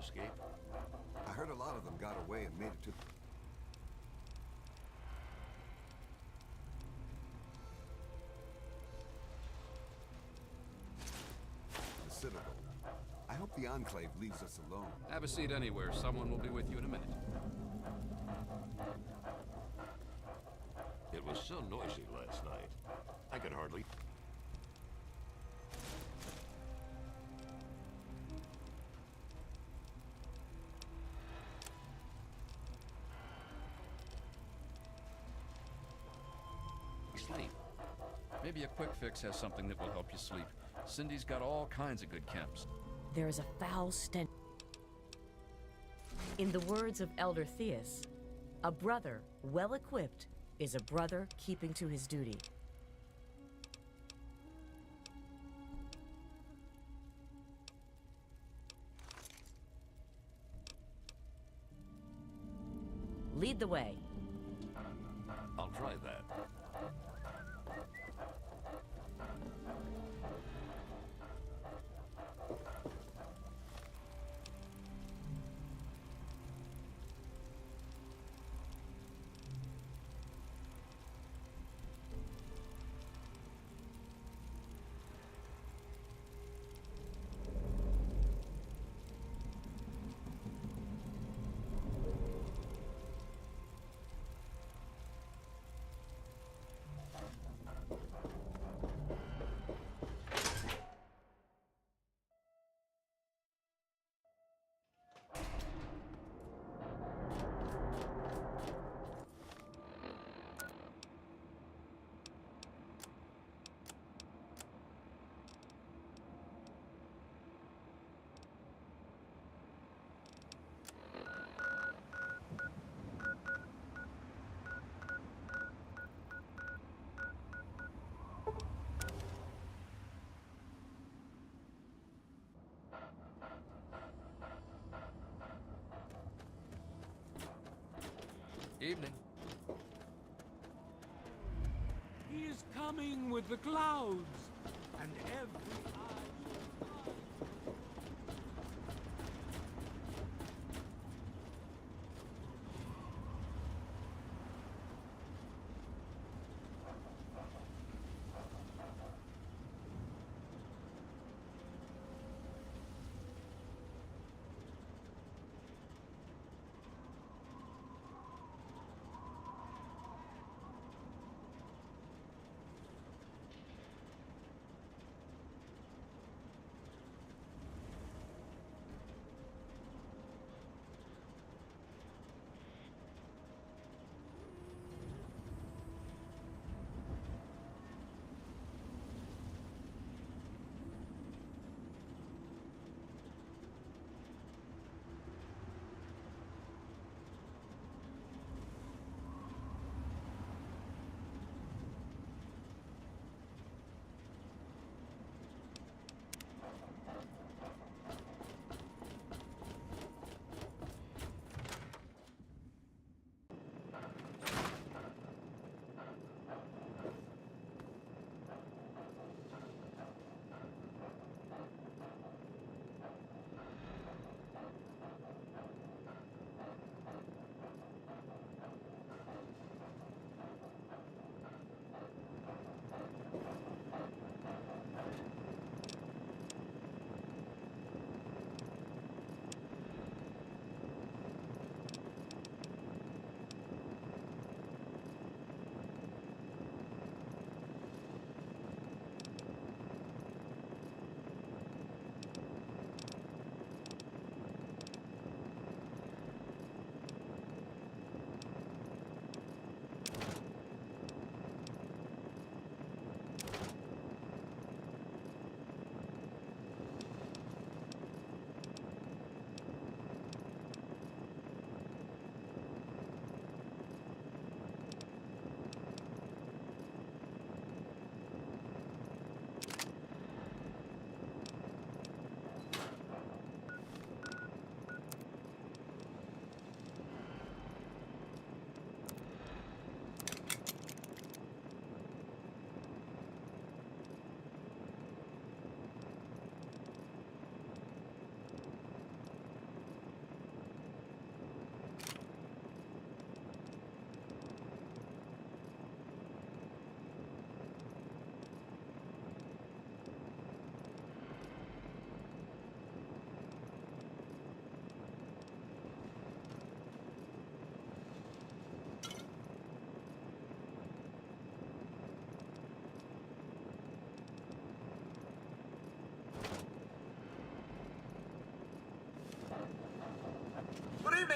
escape? I heard a lot of them got away and made it to the Citadel. I hope the Enclave leaves us alone. Have a seat anywhere. Someone will be with you in a minute. It was so noisy last night. I could hardly... Sleep. Maybe a quick fix has something that will help you sleep. Cindy's got all kinds of good chems. There is a foul stench. In the words of Elder Theus, a brother well equipped is a brother keeping to his duty. Lead the way. I'll try that. Evening. He is coming with the clouds, and every eye shall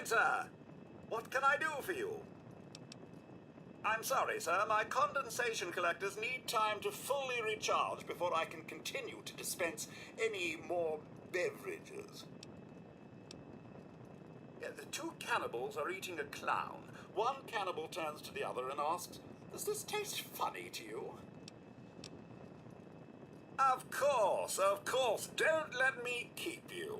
Enter! What can I do for you? I'm sorry, sir. My condensation collectors need time to fully recharge before I can continue to dispense any more beverages. Yeah, the two cannibals are eating a clown. One cannibal turns to the other and asks, "Does this taste funny to you?" Of course, of course. Don't let me keep you.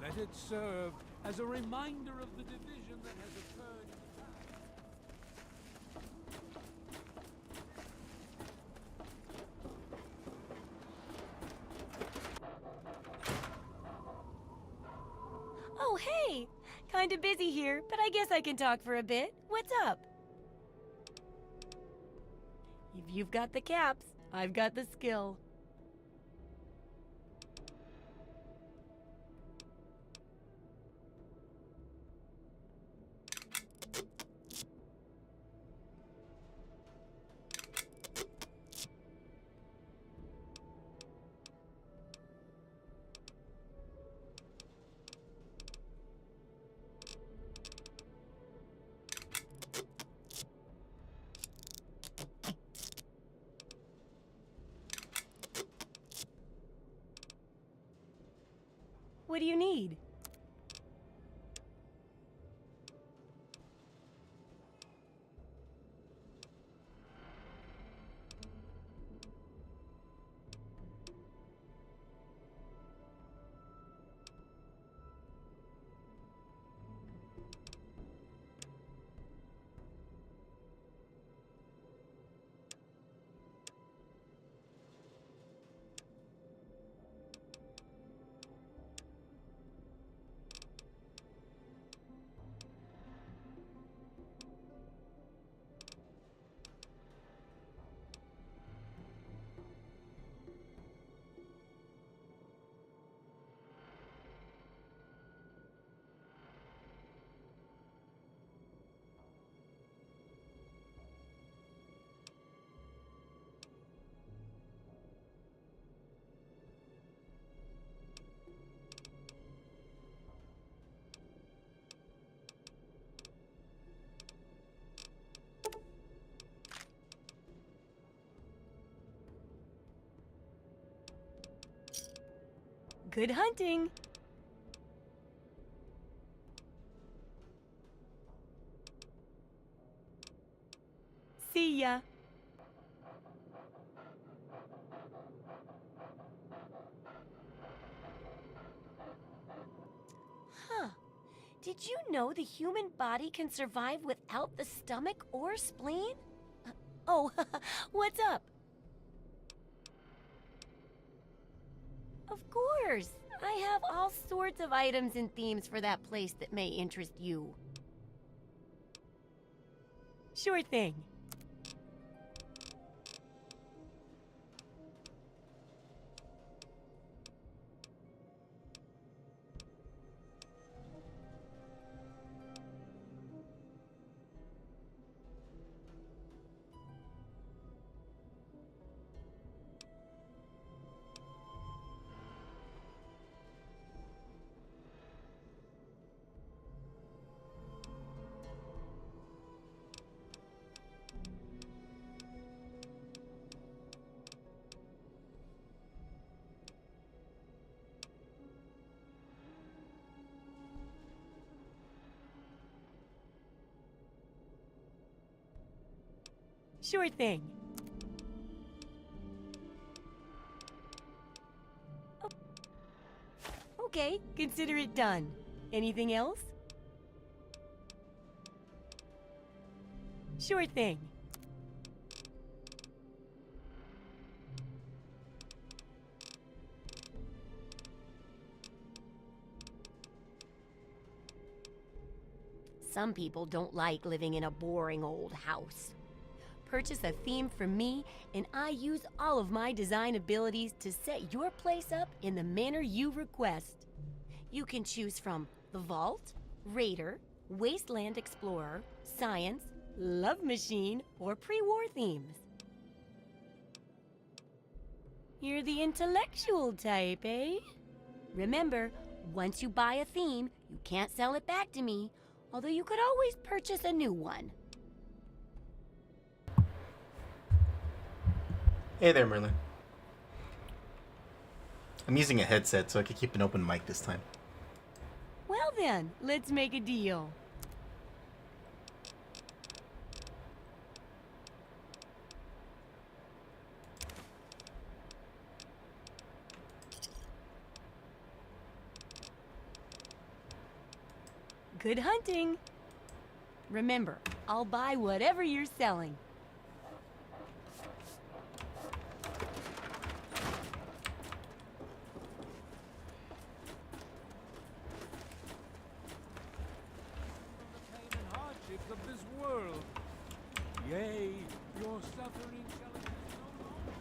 Let it serve as a reminder of the division that has occurred in the past. Oh, hey! Kinda busy here, but I guess I can talk for a bit. What's up? If you've got the caps, I've got the skill. What do you need? Good hunting! See ya! Huh. Did you know the human body can survive without the stomach or spleen? Oh, what's up? Of course! I have all sorts of items and themes for that place that may interest you. Sure thing. Sure thing. Oh. Okay, consider it done. Anything else? Sure thing. Some people don't like living in a boring old house. Purchase a theme from me, and I use all of my design abilities to set your place up in the manner you request. You can choose from the Vault, Raider, Wasteland Explorer, Science, Love Machine, or pre-war themes. You're the intellectual type, eh? Remember, once you buy a theme, you can't sell it back to me, although you could always purchase a new one. Hey there, Merlin. I'm using a headset so I can keep an open mic this time. Well then, let's make a deal. Good hunting! Remember, I'll buy whatever you're selling. Of this world. Yea, your suffering shall exist no longer.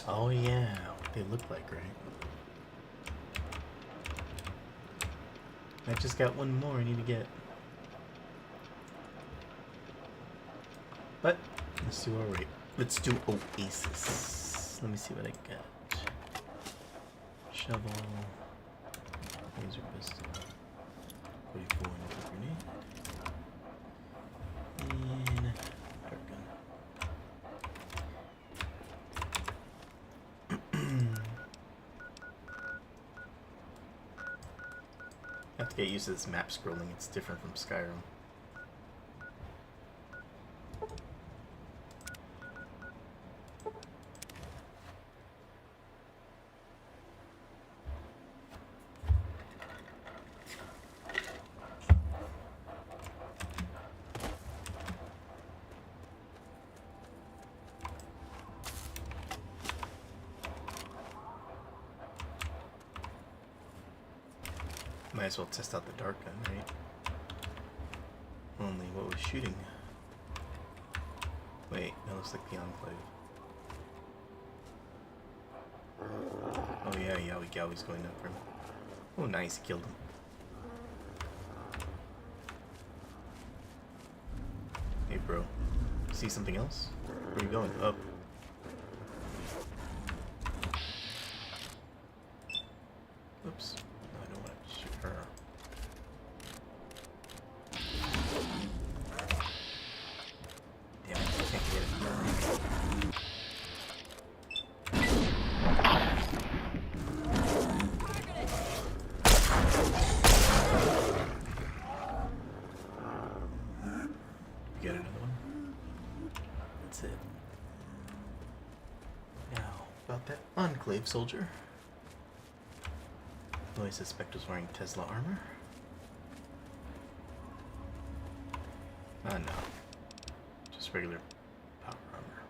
Oh yeah, what they look like, right? I just got one more I need to get. But let's do alright. Let's do Oasis. Let me see what I got. Shovel. Laser pistol. 44 and grenade. And dart gun. I have to get used to this map scrolling. It's different from Skyrim. Might as well test out the dark gun, right? Only what was shooting? Wait, that looks like the Enclave. Oh yeah, Yowie Gowie's going after him. Oh nice, killed him. Hey bro, see something else? Where are you going? Up. Oops. No, I don't want to shoot her. Damn it, I can't get it. Get another one. That's it. Now, about that Enclave soldier. Who I suspect was wearing Tesla armor. No. Just regular power armor.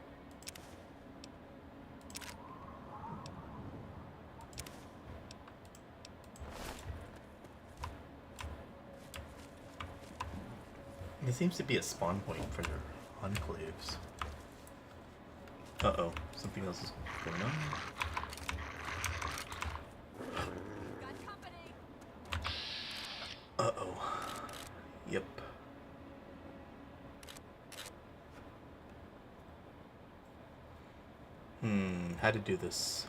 There seems to be a spawn point for their enclaves. Uh-oh, something else is going on. Uh-oh. Yep. How to do this?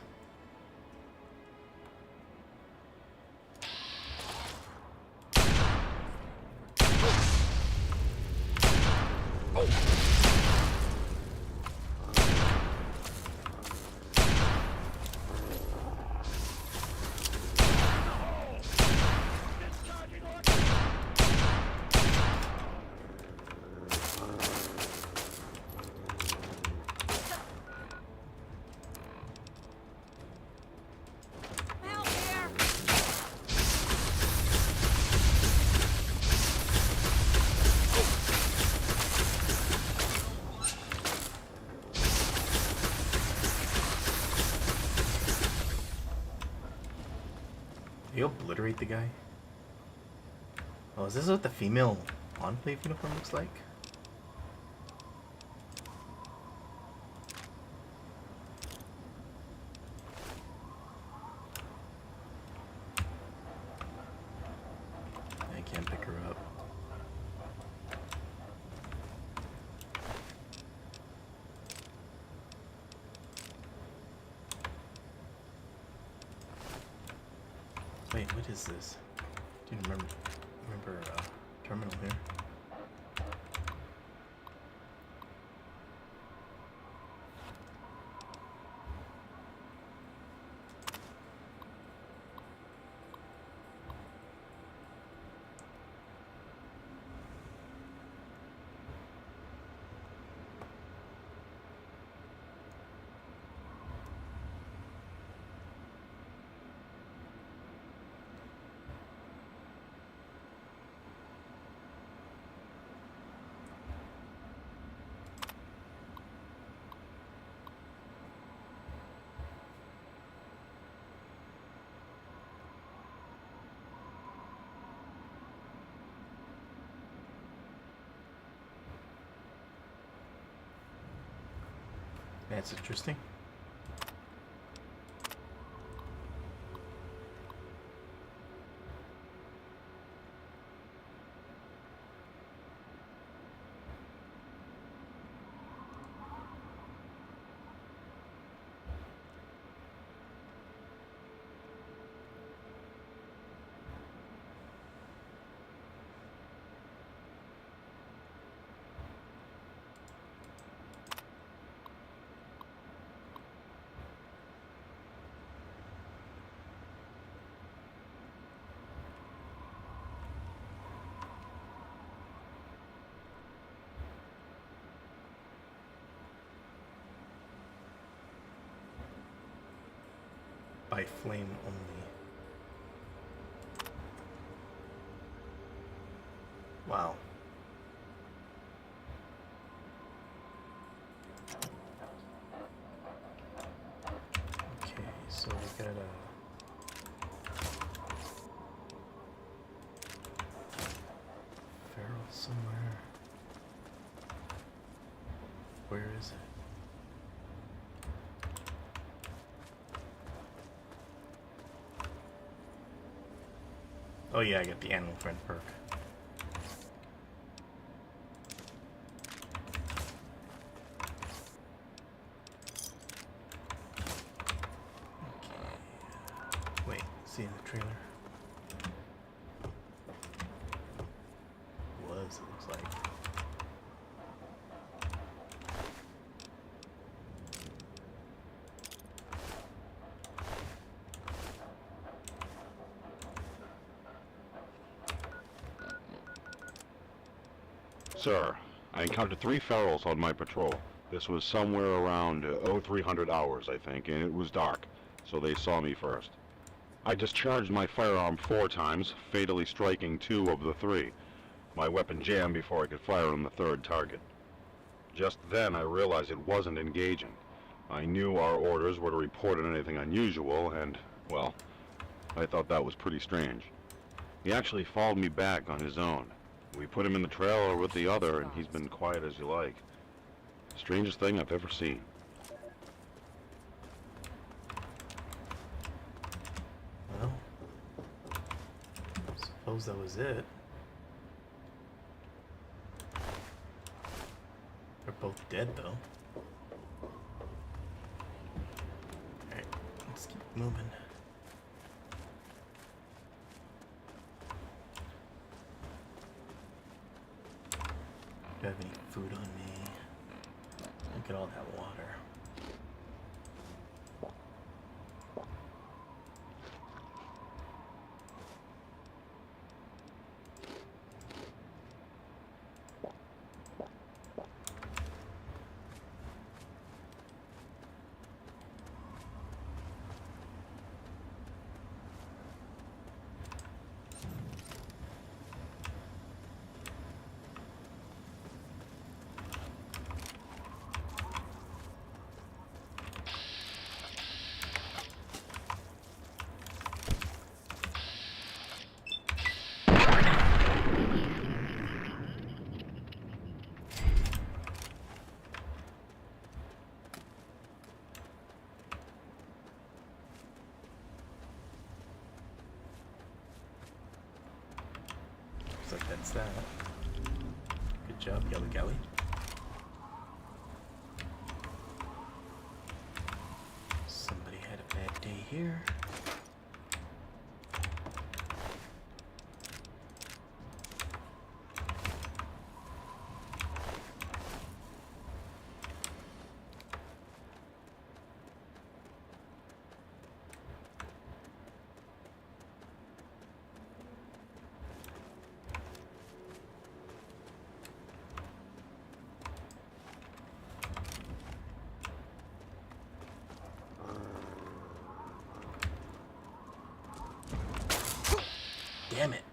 You obliterate the guy? Oh, is this what the female Enclave uniform looks like? I can't pick her up. Wait, what is this? Do you remember terminal here? That's interesting. By flame only. Wow. Okay, so we gotta Where is it? Oh yeah, I got the animal friend perk. Okay. Wait, see in the trailer. It looks like. Sir, I encountered 3 ferals on my patrol. This was somewhere around 0300 hours, I think, and it was dark, so they saw me first. I discharged my firearm 4 times, fatally striking 2 of the 3. My weapon jammed before I could fire on the 3rd target. Just then I realized it wasn't engaging. I knew our orders were to report on anything unusual, and, well, I thought that was pretty strange. He actually followed me back on his own. We put him in the trailer with the other, and he's been quiet as you like. Strangest thing I've ever seen. Well, suppose that was it. They're both dead, though. Alright, let's keep moving. Do I have any food on me? Look at all that water. Looks like that's that. Good job, Yellow Galley. Somebody had a bad day here. Damn it.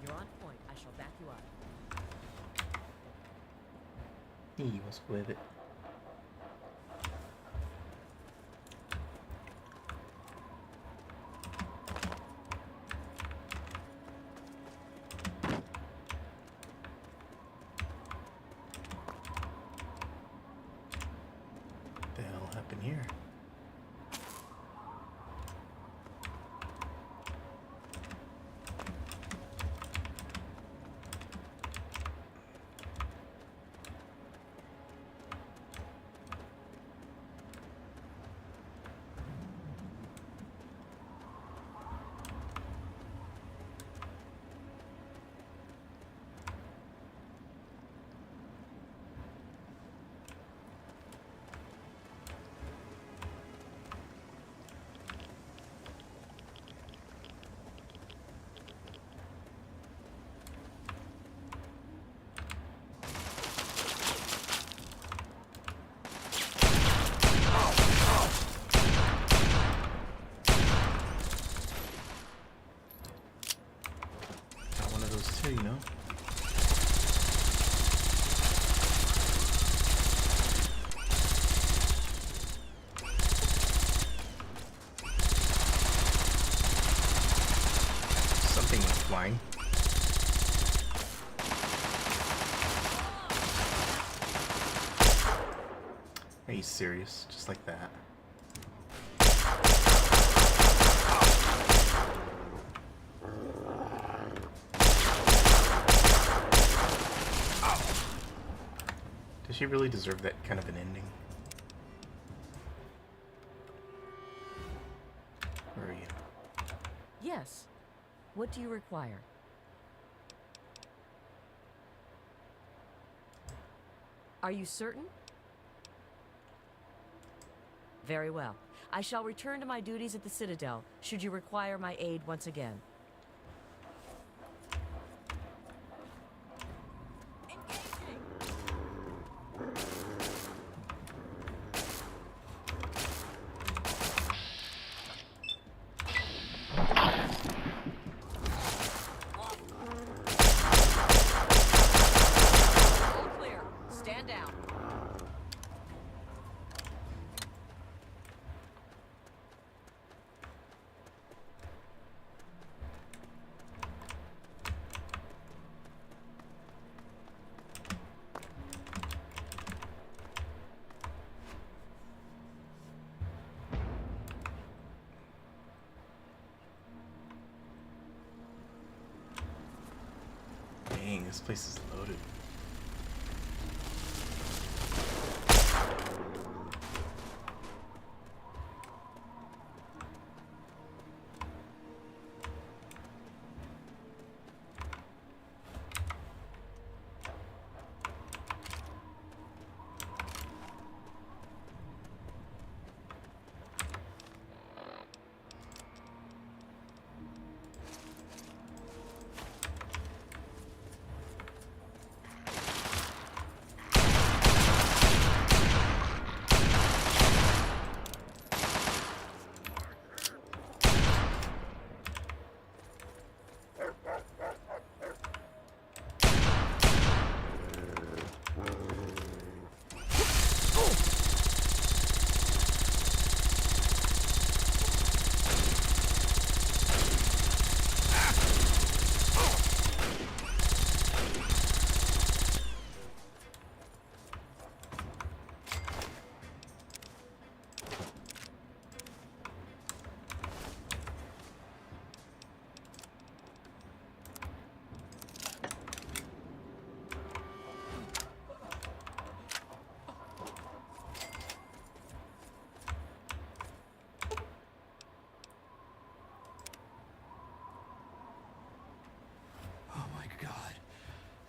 You're on point. I shall back you up. He was with it. What the hell happened here? Are you serious? Just like that? Does she really deserve that kind of an ending? Where are you? Yes. What do you require? Are you certain? Very well. I shall return to my duties at the Citadel, should you require my aid once again. All clear. Stand down. Dang, this place is loaded.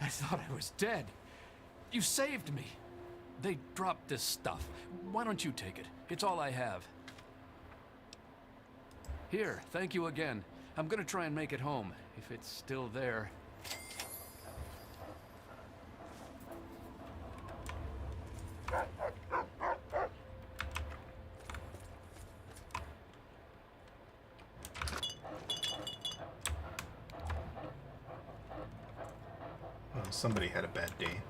I thought I was dead. You saved me. They dropped this stuff. Why don't you take it? It's all I have. Here, thank you again. I'm gonna try and make it home, if it's still there. Well, somebody had a bad day.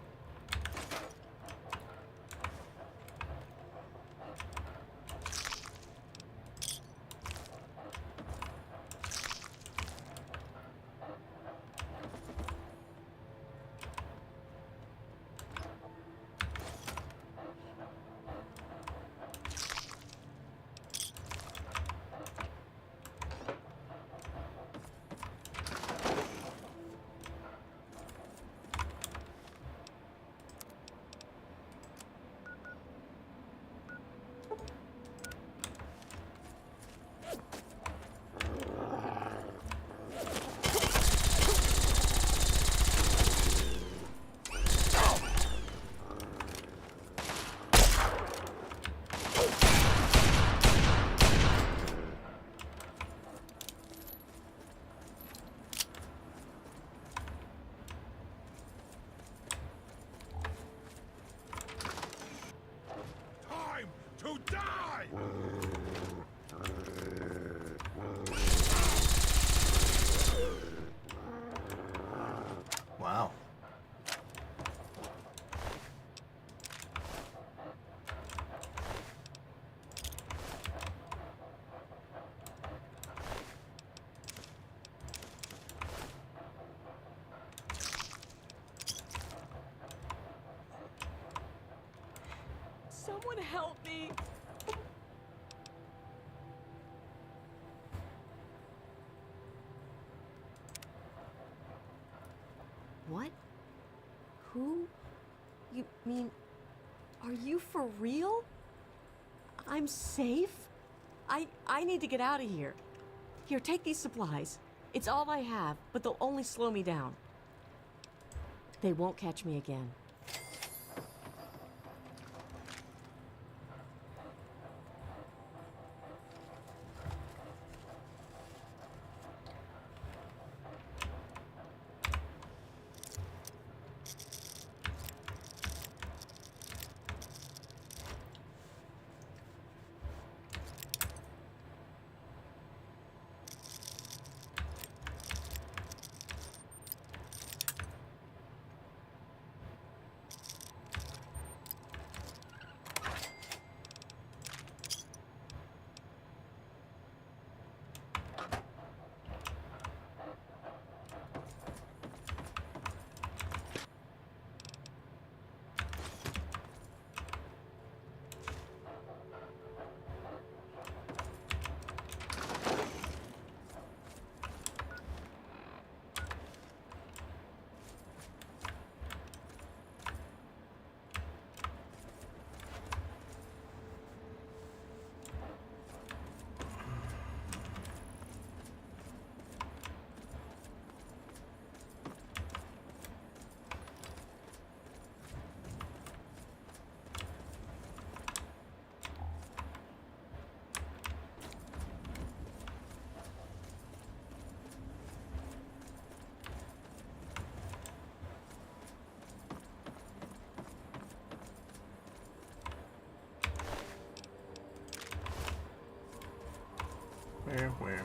Someone help me! What? Who? You mean... Are you for real? I'm safe? I need to get out of here. Here, take these supplies. It's all I have, but they'll only slow me down. They won't catch me again.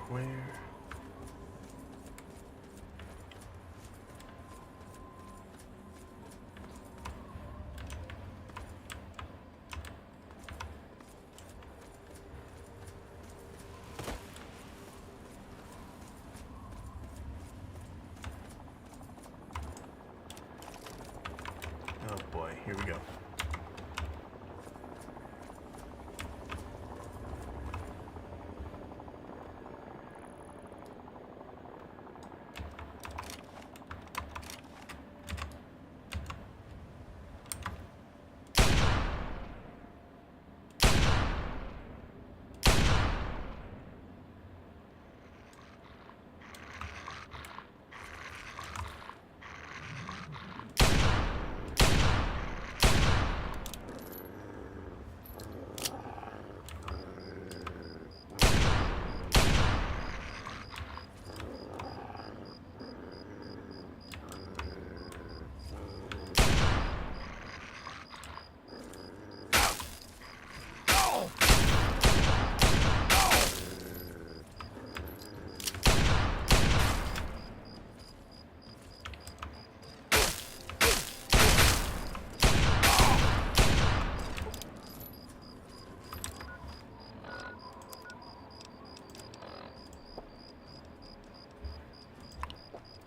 Where? Oh boy, here we go.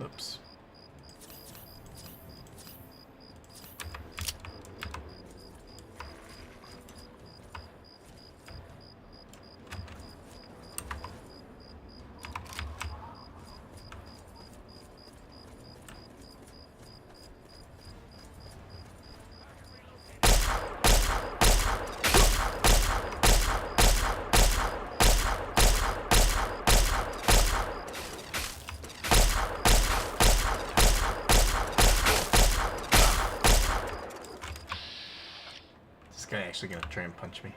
Oops. This guy actually gonna try and punch me.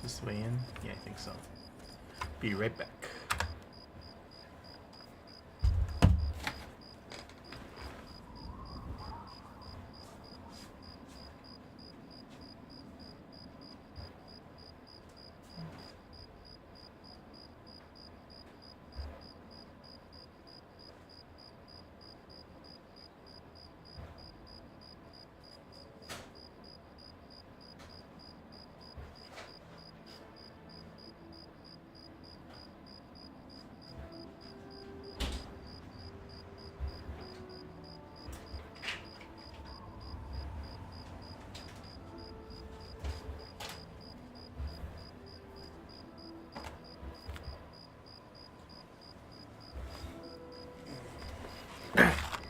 This way in? Yeah, I think so. Be right back.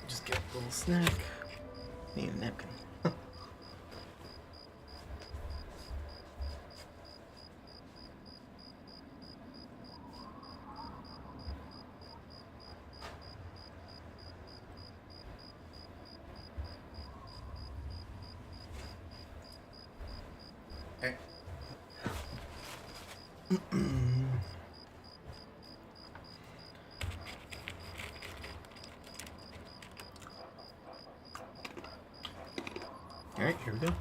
Just get a little snack. Need a napkin. Alright, here we go.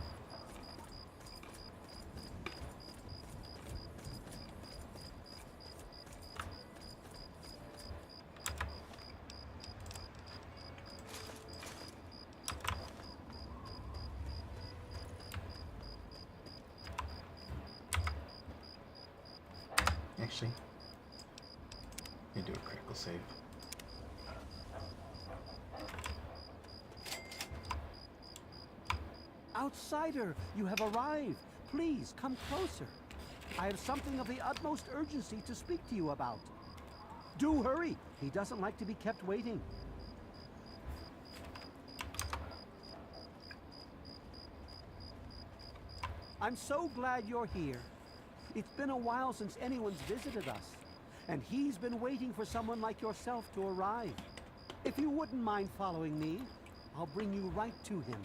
Actually, let me do a critical save. Outsider, you have arrived. Please, come closer. I have something of the utmost urgency to speak to you about. Do hurry. He doesn't like to be kept waiting. I'm so glad you're here. It's been a while since anyone's visited us, and he's been waiting for someone like yourself to arrive. If you wouldn't mind following me, I'll bring you right to him.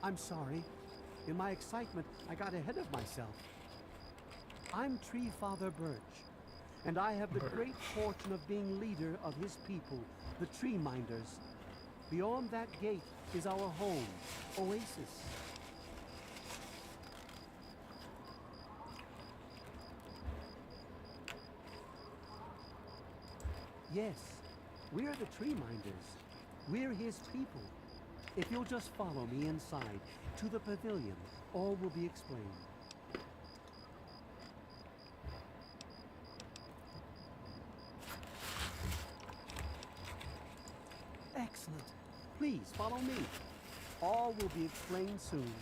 I'm sorry. In my excitement, I got ahead of myself. I'm Tree Father Birch, and I have the great fortune of being leader of his people, the Tree Minders. Beyond that gate is our home, Oasis. Yes, we're the Tree Minders. We're his people. If you'll just follow me inside, to the pavilion, all will be explained. Excellent. Please, follow me. All will be explained soon.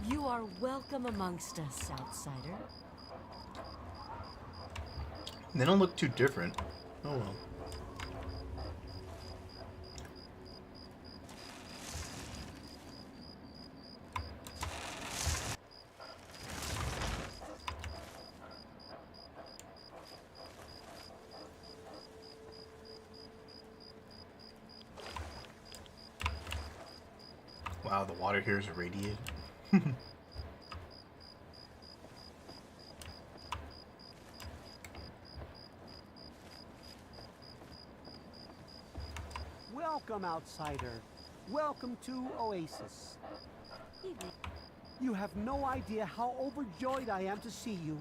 You are welcome amongst us, outsider. They don't look too different. Oh well. Wow, the water here is irradiated. Welcome, outsider. Welcome to Oasis. You have no idea how overjoyed I am to see you.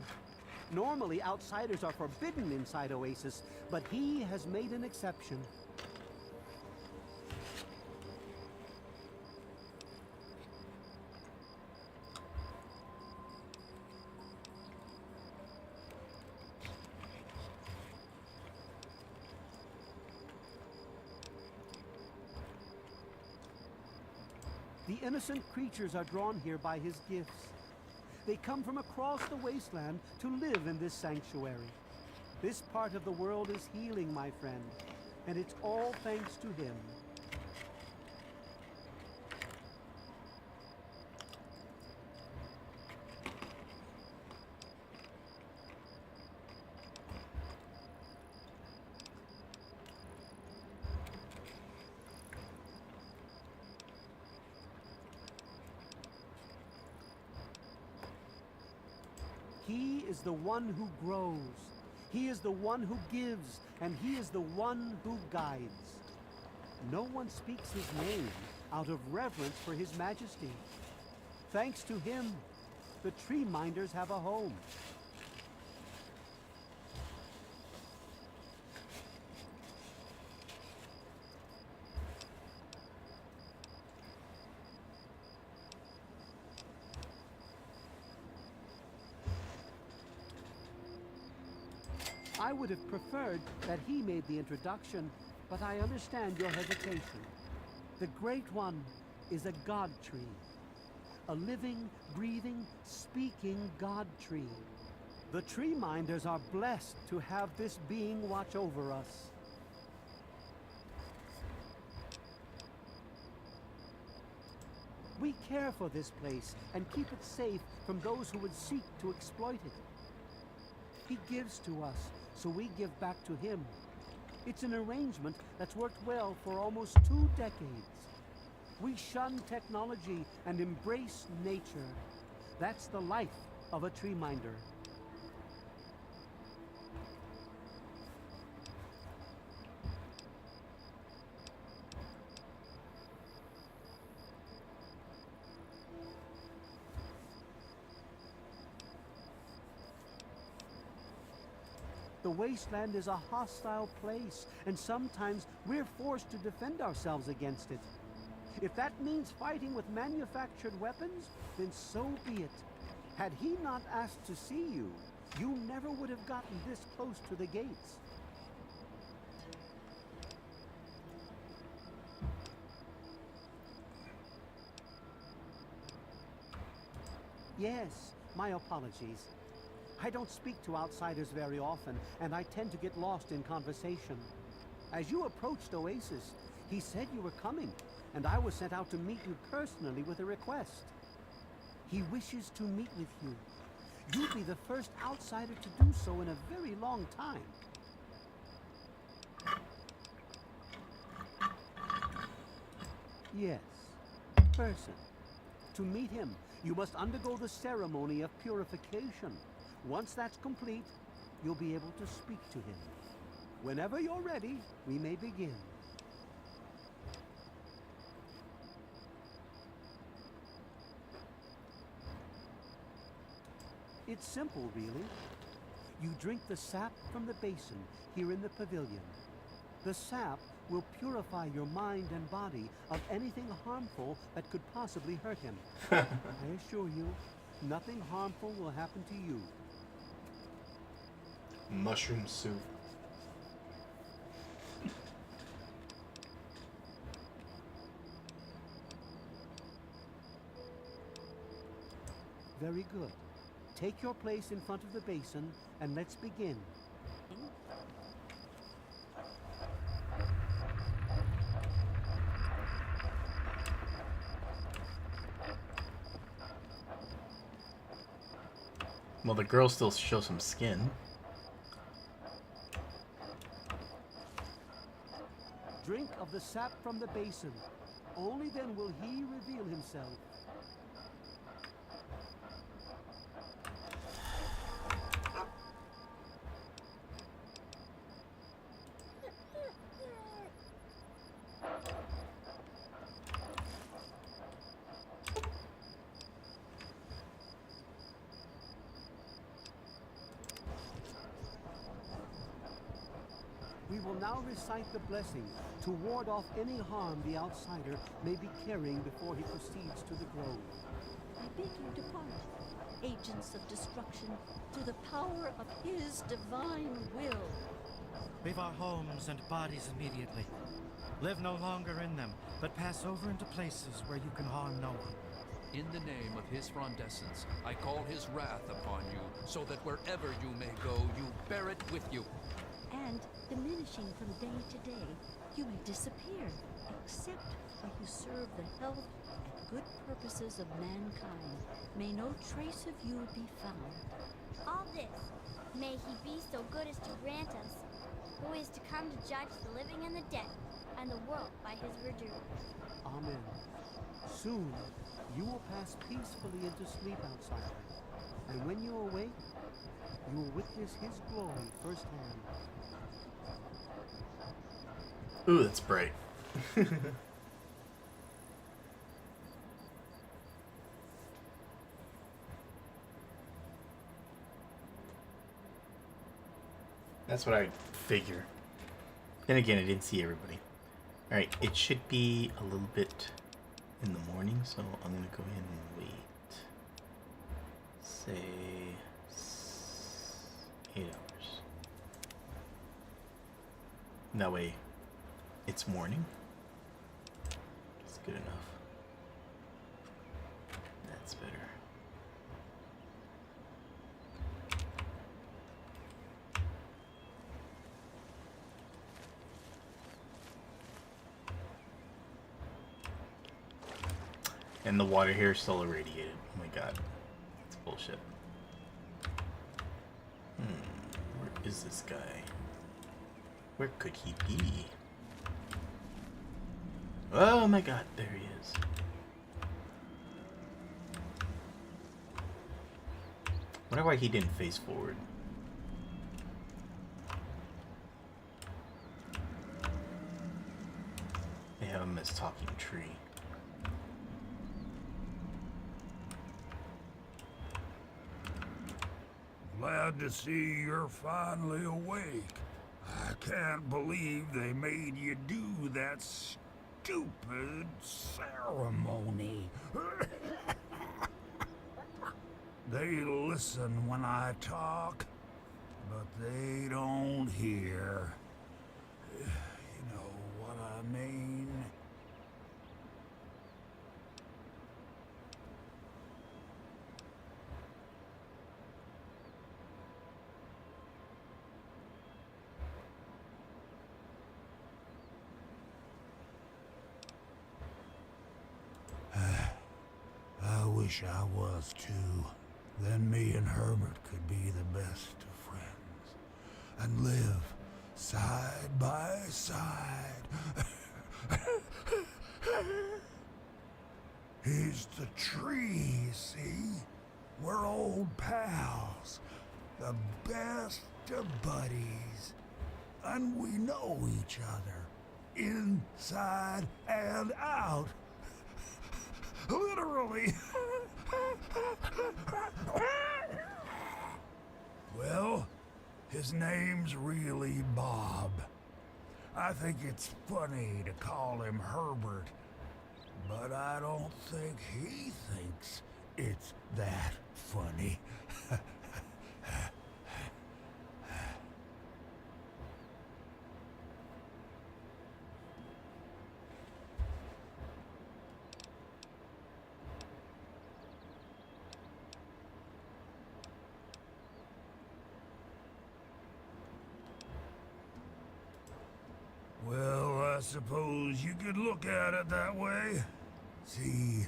Normally, outsiders are forbidden inside Oasis, but he has made an exception. The innocent creatures are drawn here by his gifts. They come from across the wasteland to live in this sanctuary. This part of the world is healing, my friend, and it's all thanks to him. He is the one who grows. He is the one who gives, and he is the one who guides. No one speaks his name out of reverence for his majesty. Thanks to him, the tree minders have a home. I would have preferred that he made the introduction, but I understand your hesitation. The Great One is a God tree. A living, breathing, speaking God tree. The tree minders are blessed to have this being watch over us. We care for this place and keep it safe from those who would seek to exploit it. He gives to us, so we give back to him. It's an arrangement that's worked well for almost 2 decades. We shun technology and embrace nature. That's the life of a tree minder. The wasteland is a hostile place, and sometimes we're forced to defend ourselves against it. If that means fighting with manufactured weapons, then so be it. Had he not asked to see you, you never would have gotten this close to the gates. Yes, my apologies. I don't speak to outsiders very often, and I tend to get lost in conversation. As you approached Oasis, he said you were coming, and I was sent out to meet you personally with a request. He wishes to meet with you. You'd be the first outsider to do so in a very long time. Yes, person. To meet him, you must undergo the ceremony of purification. Once that's complete, you'll be able to speak to him. Whenever you're ready, we may begin. It's simple, really. You drink the sap from the basin here in the pavilion. The sap will purify your mind and body of anything harmful that could possibly hurt him. I assure you, nothing harmful will happen to you. Mushroom soup. Very good. Take your place in front of the basin and let's begin. Well, the girl still shows some skin. Drink of the sap from the basin. Only then will he reveal himself. We will now recite the blessing to ward off any harm the outsider may be carrying before he proceeds to the grove. I bid you depart, agents of destruction, through the power of his divine will. Leave our homes and bodies immediately. Live no longer in them, but pass over into places where you can harm no one. In the name of his frondescence, I call his wrath upon you, so that wherever you may go, you bear it with you. And diminishing from day to day, you may disappear, except where you serve the health and good purposes of mankind. May no trace of you be found. All this, may he be so good as to grant us, who is to come to judge the living and the dead, and the world by his verdure. Amen. Soon, you will pass peacefully into sleep outside, and when you awake, you will witness his glory firsthand. Ooh, that's bright. That's what I figure. Then again, I didn't see everybody. Alright, it should be a little bit in the morning, so I'm gonna go ahead and wait. Say 8 hours. That way, it's morning. It's good enough. That's better. And the water here is still irradiated. Oh my god. That's bullshit. Where is this guy? Where could he be? Oh my god, there he is. Wonder why he didn't face forward. They have him as talking tree. Glad to see you're finally awake. I can't believe they made you do that stupid ceremony. They listen when I talk, but they don't hear. You know what I mean? I wish I was too. Then me and Herbert could be the best of friends and live side by side. He's the tree, see? We're old pals, the best of buddies, and we know each other inside and out. Literally. Well, his name's really Bob. I think it's funny to call him Herbert, but I don't think he thinks it's that funny. Well, I suppose you could look at it that way. See,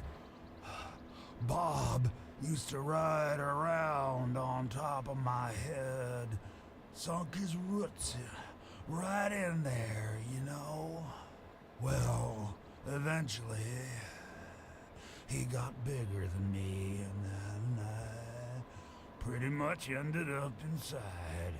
Bob used to ride around on top of my head, sunk his roots right in there, you know? Well, eventually, he got bigger than me, and then I pretty much ended up inside.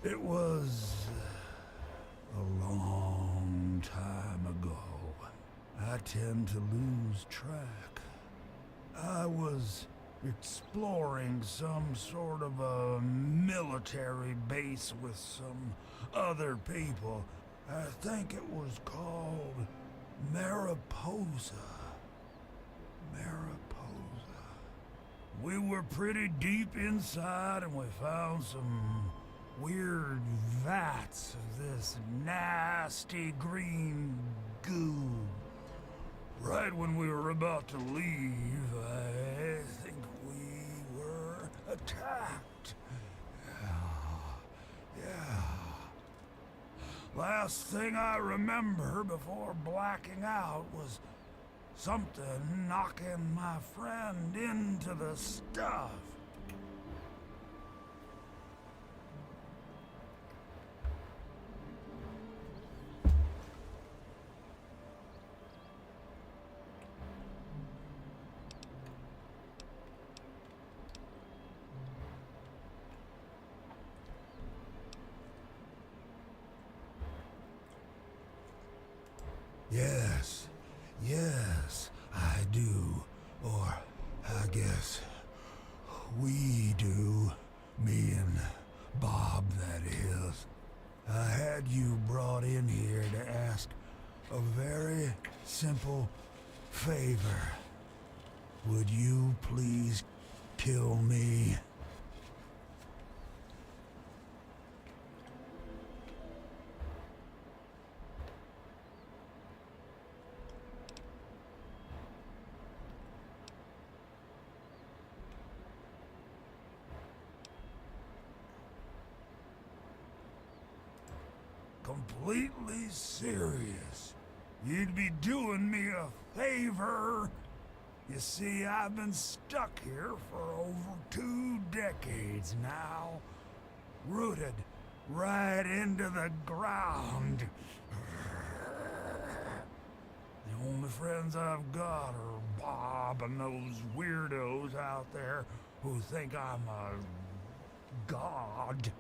It was a long time ago. I tend to lose track. I was exploring some sort of a military base with some other people. I think it was called Mariposa. Mariposa. We were pretty deep inside and we found some weird vats of this nasty green goo. Right when we were about to leave, I think we were attacked. Yeah. Last thing I remember before blacking out was something knocking my friend into the stuff. Yes, I do. Or, I guess, we do. Me and Bob, that is. I had you brought in here to ask a very simple favor. Would you please kill me? Completely serious. You'd be doing me a favor. You see, I've been stuck here for over 2 decades now. Rooted right into the ground. The only friends I've got are Bob and those weirdos out there who think I'm a god.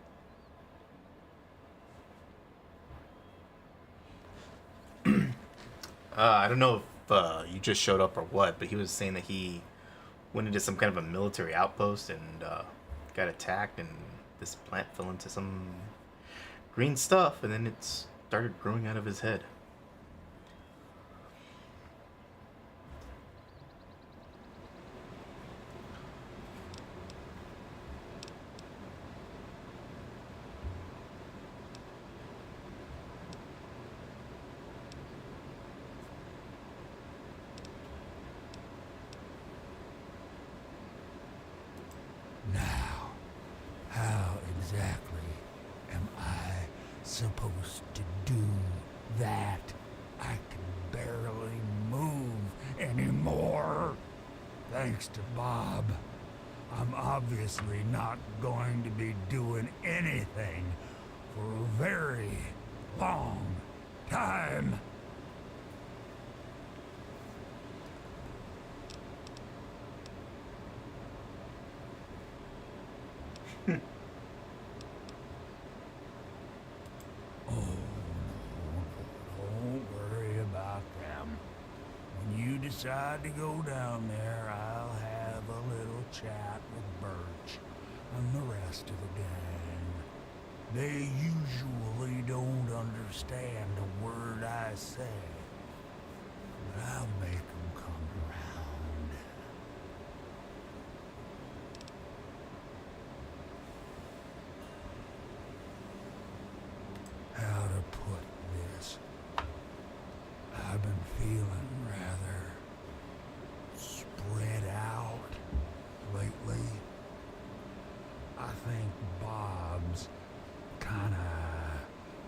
I don't know if you just showed up or what, but he was saying that he went into some kind of a military outpost and got attacked, and this plant fell into some green stuff, and then it started growing out of his head. Supposed to do that? I can barely move anymore. Thanks to Bob, I'm obviously not going to be doing anything for a very long time. Decide to go down there, I'll have a little chat with Birch and the rest of the gang. They usually don't understand a word I say, but I'll make them come around. How to put this? I've been feeling rather spread out lately. I think Bob's kinda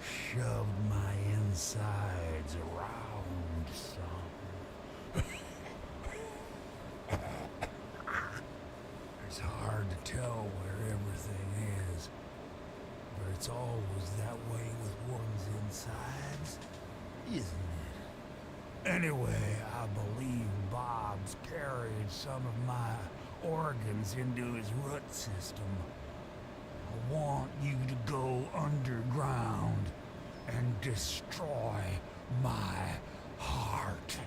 shoved my insides around some. It's hard to tell where everything is, but it's always that way with one's insides, isn't it? Anyway, I believe Bob's carried some of my organs into his root system. I want you to go underground and destroy my heart.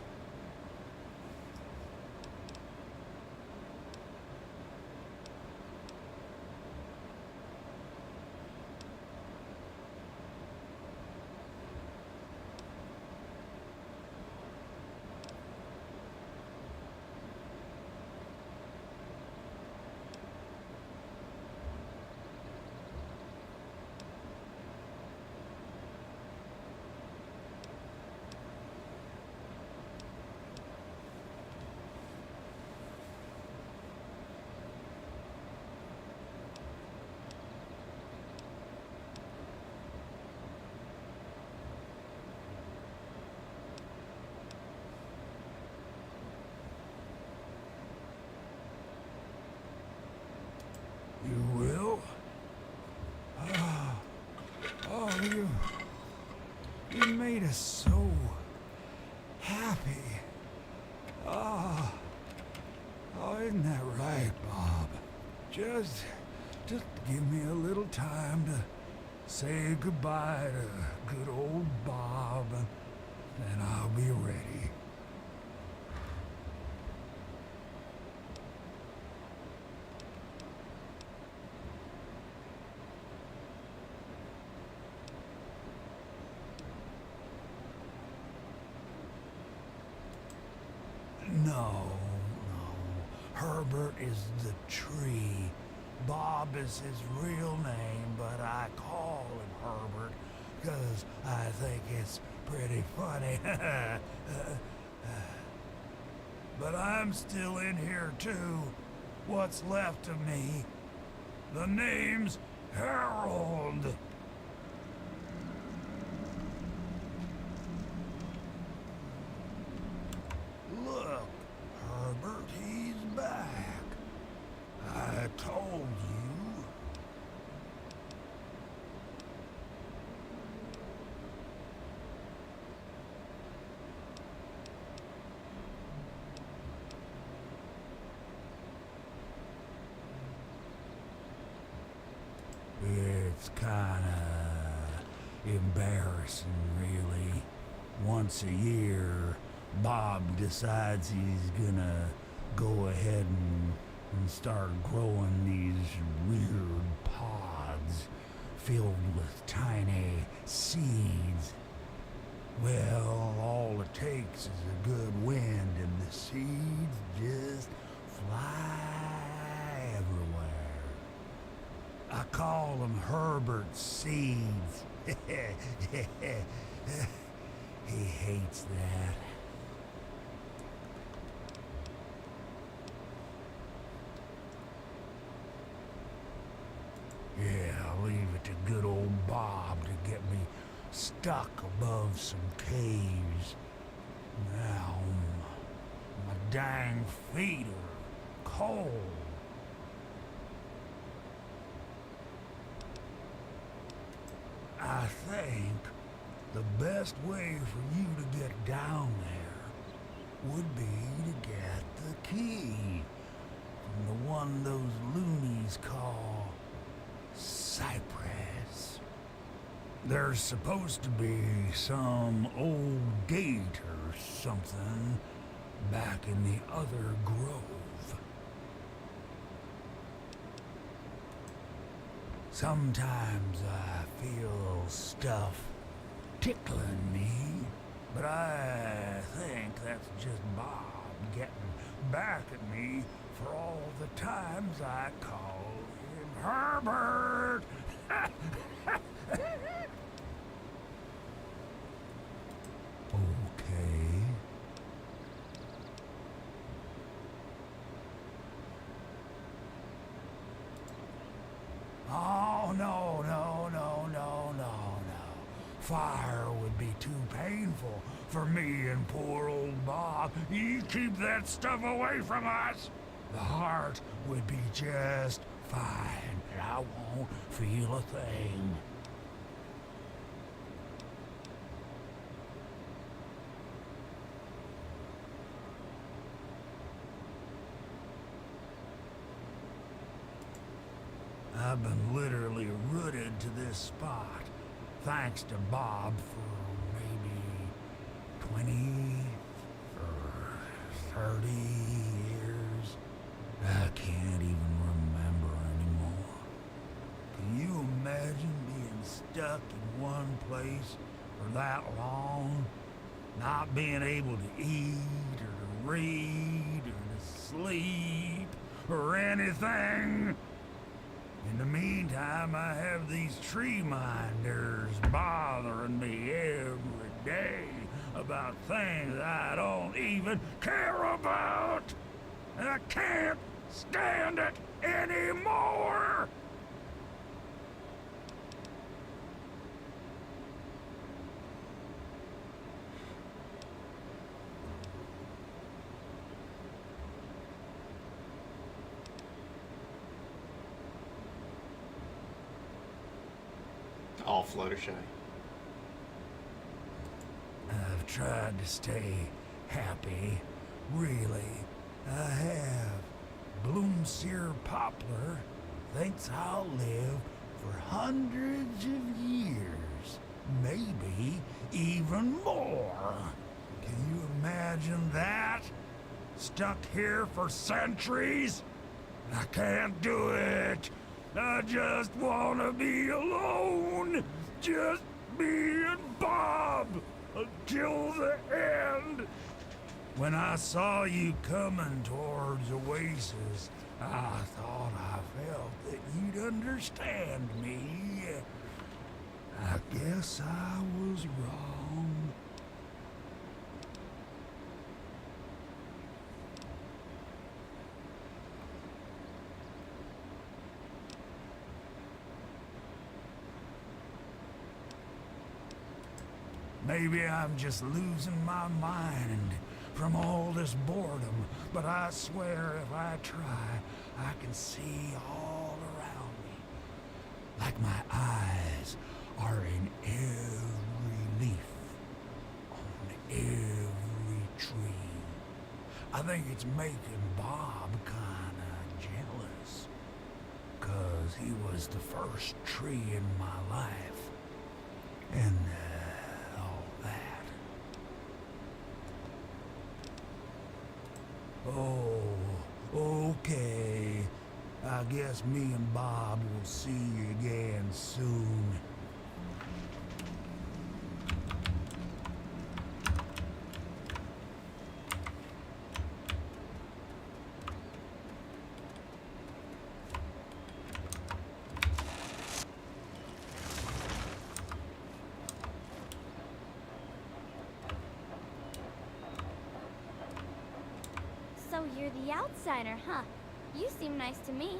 Isn't that right, Bob? Just give me a little time to say goodbye to good old Bob, and I'll be ready. No. Herbert is the tree. Bob is his real name, but I call him Herbert because I think it's pretty funny. But I'm still in here too. What's left of me? The name's Harold. Look, Herbert, he's back. I told you. It's kinda embarrassing, really. Once a year, Bob decides he's gonna go ahead and start growing these weird pods filled with tiny seeds. Well, all it takes is a good wind and the seeds just fly everywhere. I call them Herbert's seeds. He hates that. Yeah, I'll leave it to good old Bob to get me stuck above some caves. Now, my dang feet are cold. I think the best way for you to get down there would be to get the key from the one those loonies call Cypress. There's supposed to be some old gate or something back in the other grove. Sometimes I feel stuff tickling me, but I think that's just Bob getting back at me for all the times I call him Herbert. Okay. Oh, no. Fire would be too painful for me and poor old Bob. You keep that stuff away from us. The heart would be just fine, and I won't feel a thing. I've been literally rooted to this spot, thanks to Bob for maybe 20 or 30 years. I can't even remember anymore. Can you imagine being stuck in one place for that long? Not being able to eat or to read or to sleep or anything? In the meantime, I have these tree minders bothering me every day about things I don't even care about. And I can't stand it anymore! All Fluttershy. I've tried to stay happy, really, I have. Sir Poplar thinks I'll live for hundreds of years, maybe even more. Can you imagine that? Stuck here for centuries? I can't do it. I just want to be alone. Just me and Bob until the end. When I saw you coming towards Oasis, I thought I felt that you'd understand me. I guess I was wrong. Maybe I'm just losing my mind from all this boredom, but I swear if I try, I can see all around me. Like my eyes are in every leaf, on every tree. I think it's making Bob kinda jealous, 'cause he was the first tree in my life. And all that. Oh, okay. I guess me and Bob will see you again soon. So you're the outsider, huh? You seem nice to me.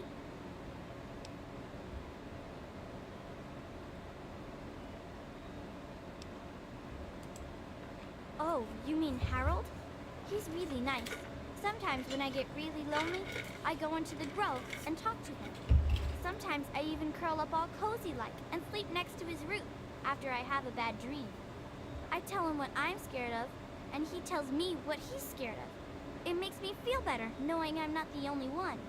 Oh, you mean Harold? He's really nice. Sometimes when I get really lonely, I go into the grove and talk to him. Sometimes I even curl up all cozy-like and sleep next to his root after I have a bad dream. I tell him what I'm scared of, and he tells me what he's scared of. It makes me feel better knowing I'm not the only one.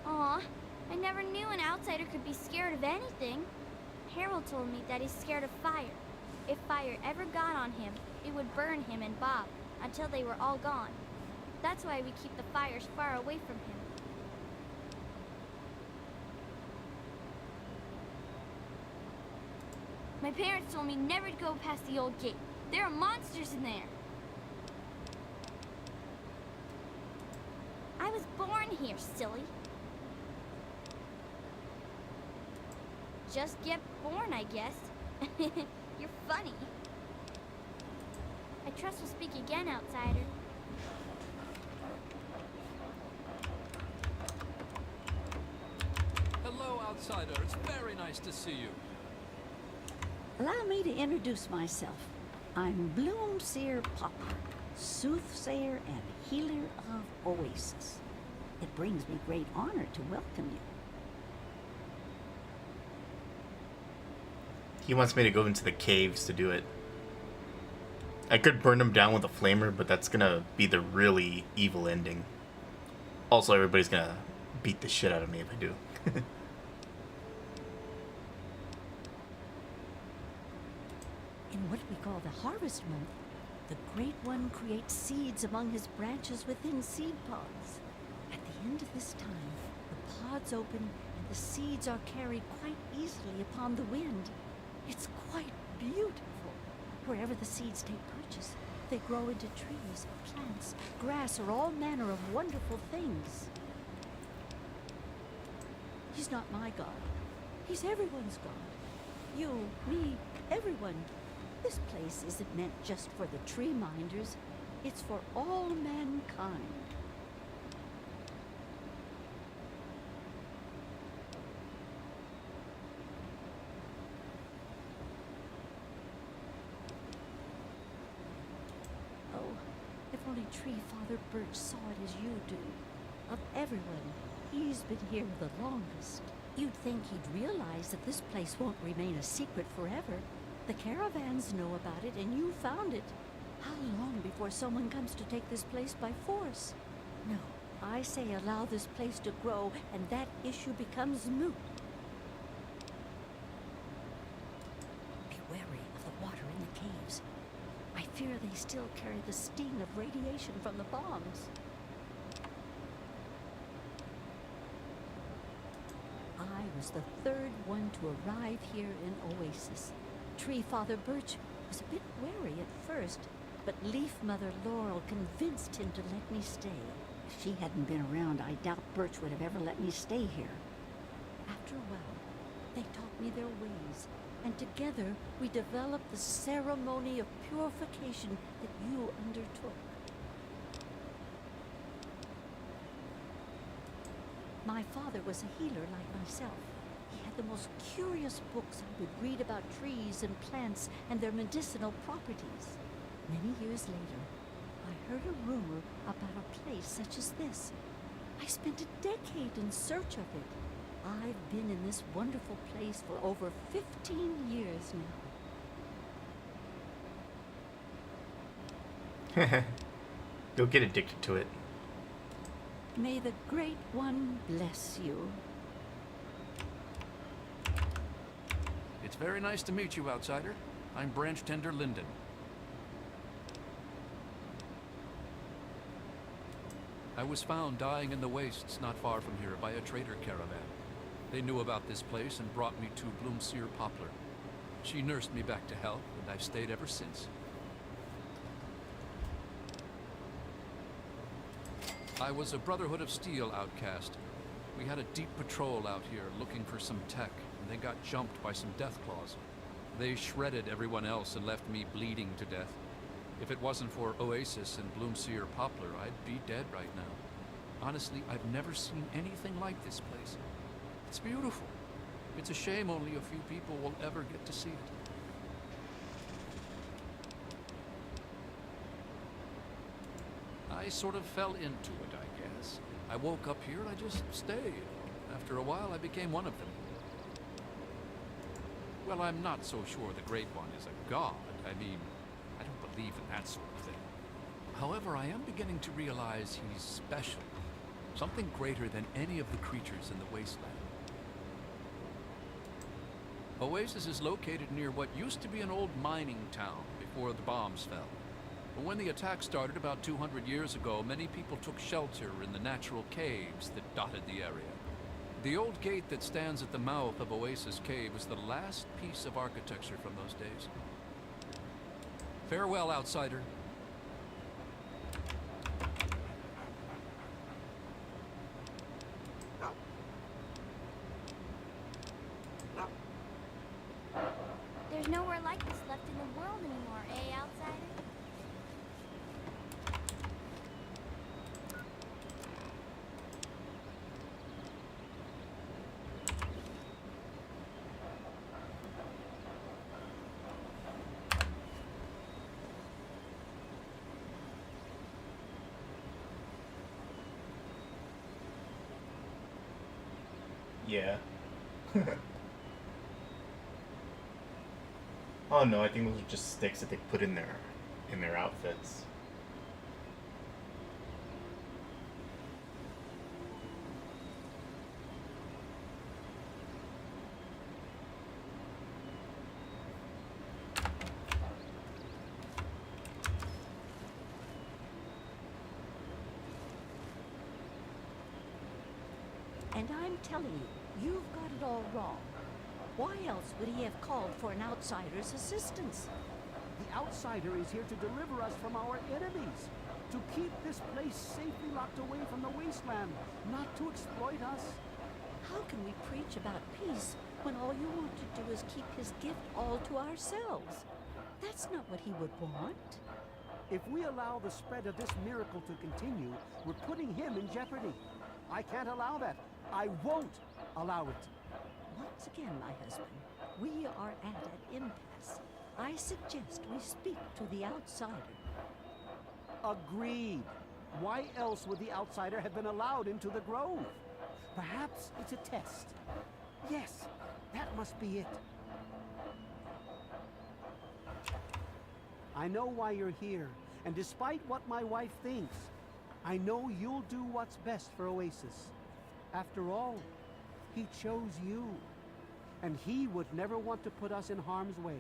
Aw, I never knew an outsider could be scared of anything. Harold told me that he's scared of fire. If fire ever got on him, it would burn him and Bob until they were all gone. That's why we keep the fires far away from him. My parents told me never to go past the old gate. There are monsters in there. I was born here, silly. Just get born, I guess. You're funny. I trust we'll speak again, outsider. Hello, outsider. It's very nice to see you. Allow me to introduce myself. I'm Bloomseer Poplar, soothsayer and healer of Oasis. It brings me great honor to welcome you. He wants me to go into the caves to do it. I could burn him down with a flamer, but that's gonna be the really evil ending. Also, everybody's gonna beat the shit out of me if I do. In what we call the Harvest Month, the Great One creates seeds among his branches within seed pods. At the end of this time, the pods open and the seeds are carried quite easily upon the wind. It's quite beautiful. Wherever the seeds take purchase, they grow into trees, plants, grass, or all manner of wonderful things. He's not my God. He's everyone's God. You, me, everyone. This place isn't meant just for the tree minders. It's for all mankind. Oh, if only Tree Father Birch saw it as you do. Of everyone, he's been here the longest. You'd think he'd realize that this place won't remain a secret forever. The caravans know about it, and you found it. How long before someone comes to take this place by force? No, I say allow this place to grow, and that issue becomes moot. Be wary of the water in the caves. I fear they still carry the sting of radiation from the bombs. I was the third one to arrive here in Oasis. Tree Father Birch was a bit wary at first, but Leaf Mother Laurel convinced him to let me stay. If she hadn't been around, I doubt Birch would have ever let me stay here. After a while, they taught me their ways, and together we developed the ceremony of purification that you undertook. My father was a healer like myself. He had the most curious books I would read about trees and plants and their medicinal properties. Many years later, I heard a rumor about a place such as this. I spent a decade in search of it. I've been in this wonderful place for over 15 years now. You'll get addicted to it. May the Great One bless you. It's very nice to meet you, outsider. I'm Branch Tender Linden. I was found dying in the wastes not far from here by a trader caravan. They knew about this place and brought me to Bloomseer Poplar. She nursed me back to health, and I've stayed ever since. I was a Brotherhood of Steel outcast. We had a deep patrol out here looking for some tech, and they got jumped by some Deathclaws. They shredded everyone else and left me bleeding to death. If it wasn't for Oasis and Bloomseer Poplar, I'd be dead right now. Honestly, I've never seen anything like this place. It's beautiful. It's a shame only a few people will ever get to see it. I sort of fell into it, I guess. I woke up here and I just stayed. After a while, I became one of them. Well, I'm not so sure the Great One is a god. I mean, I don't believe in that sort of thing. However, I am beginning to realize he's special. Something greater than any of the creatures in the wasteland. Oasis is located near what used to be an old mining town before the bombs fell. But when the attack started about 200 years ago, many people took shelter in the natural caves that dotted the area. The old gate that stands at the mouth of Oasis Cave is the last piece of architecture from those days. Farewell, outsider. There's nowhere like this left in the world anymore, eh, outsider? Yeah. Oh no, I think those are just sticks that they put in their outfits. And I'm telling you, you've got it all wrong. Why else would he have called for an outsider's assistance? The outsider is here to deliver us from our enemies, to keep this place safely locked away from the wasteland, not to exploit us. How can we preach about peace when all you want to do is keep his gift all to ourselves? That's not what he would want. If we allow the spread of this miracle to continue, we're putting him in jeopardy. I can't allow that. I won't allow it. Once again, my husband, we are at an impasse. I suggest we speak to the outsider. Agreed. Why else would the outsider have been allowed into the grove? Perhaps it's a test. Yes, that must be it. I know why you're here, and despite what my wife thinks, I know you'll do what's best for Oasis. After all, he chose you, and he would never want to put us in harm's way.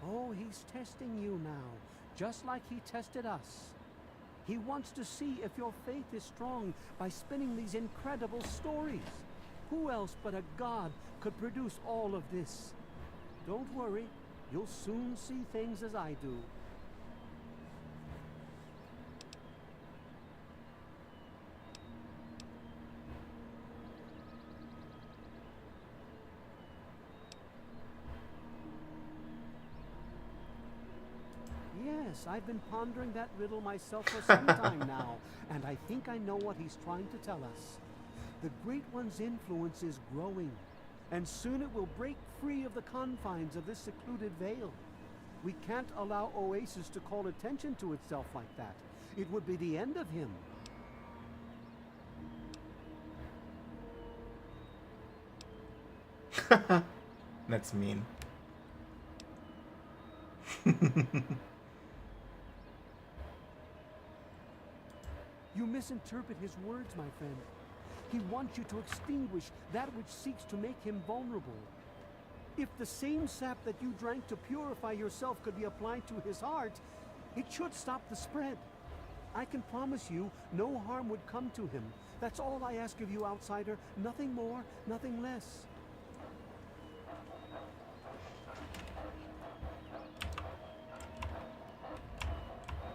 Oh, he's testing you now, just like he tested us. He wants to see if your faith is strong by spinning these incredible stories. Who else but a god could produce all of this? Don't worry, you'll soon see things as I do. Yes, I've been pondering that riddle myself for some time now, and I think I know what he's trying to tell us. The Great One's influence is growing, and soon it will break free of the confines of this secluded vale. We can't allow Oasis to call attention to itself like that. It would be the end of him. That's mean. You misinterpret his words, my friend. He wants you to extinguish that which seeks to make him vulnerable. If the same sap that you drank to purify yourself could be applied to his heart, it should stop the spread. I can promise you no harm would come to him. That's all I ask of you, outsider. Nothing more, nothing less.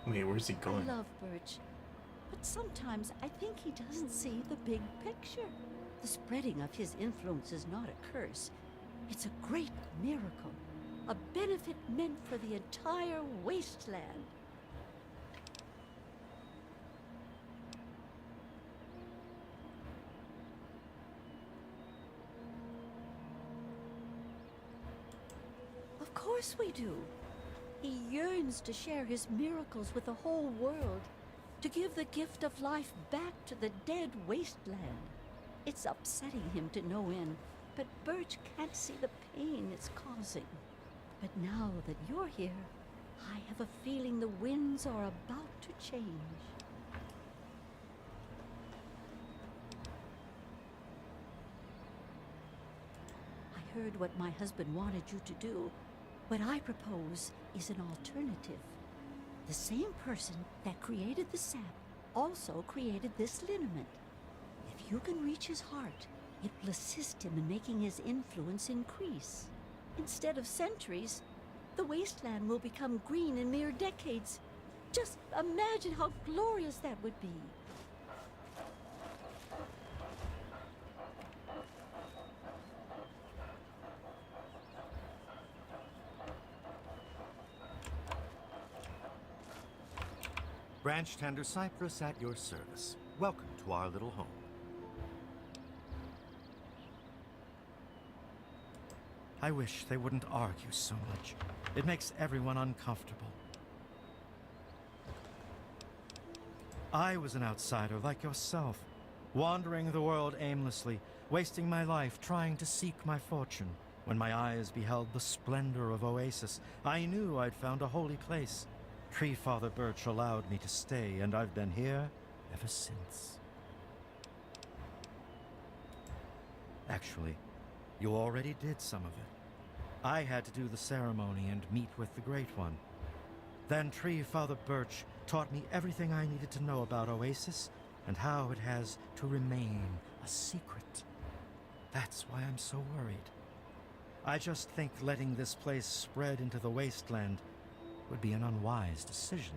Wait, where's he going? I love Birch, but sometimes I think he doesn't see the big picture. The spreading of his influence is not a curse. It's a great miracle, a benefit meant for the entire wasteland. Of course we do. He yearns to share his miracles with the whole world, to give the gift of life back to the dead wasteland. It's upsetting him to no end, but Birch can't see the pain it's causing. But now that you're here, I have a feeling the winds are about to change. I heard what my husband wanted you to do. What I propose is an alternative. The same person that created the sap also created this liniment. If you can reach his heart, it will assist him in making his influence increase. Instead of centuries, the wasteland will become green in mere decades. Just imagine how glorious that would be. Branch Tender Cypress at your service. Welcome to our little home. I wish they wouldn't argue so much. It makes everyone uncomfortable. I was an outsider like yourself, wandering the world aimlessly, wasting my life trying to seek my fortune. When my eyes beheld the splendor of Oasis, I knew I'd found a holy place. Tree Father Birch allowed me to stay, and I've been here ever since. Actually, you already did some of it. I had to do the ceremony and meet with the Great One. Then Tree Father Birch taught me everything I needed to know about Oasis and how it has to remain a secret. That's why I'm so worried. I just think letting this place spread into the wasteland would be an unwise decision.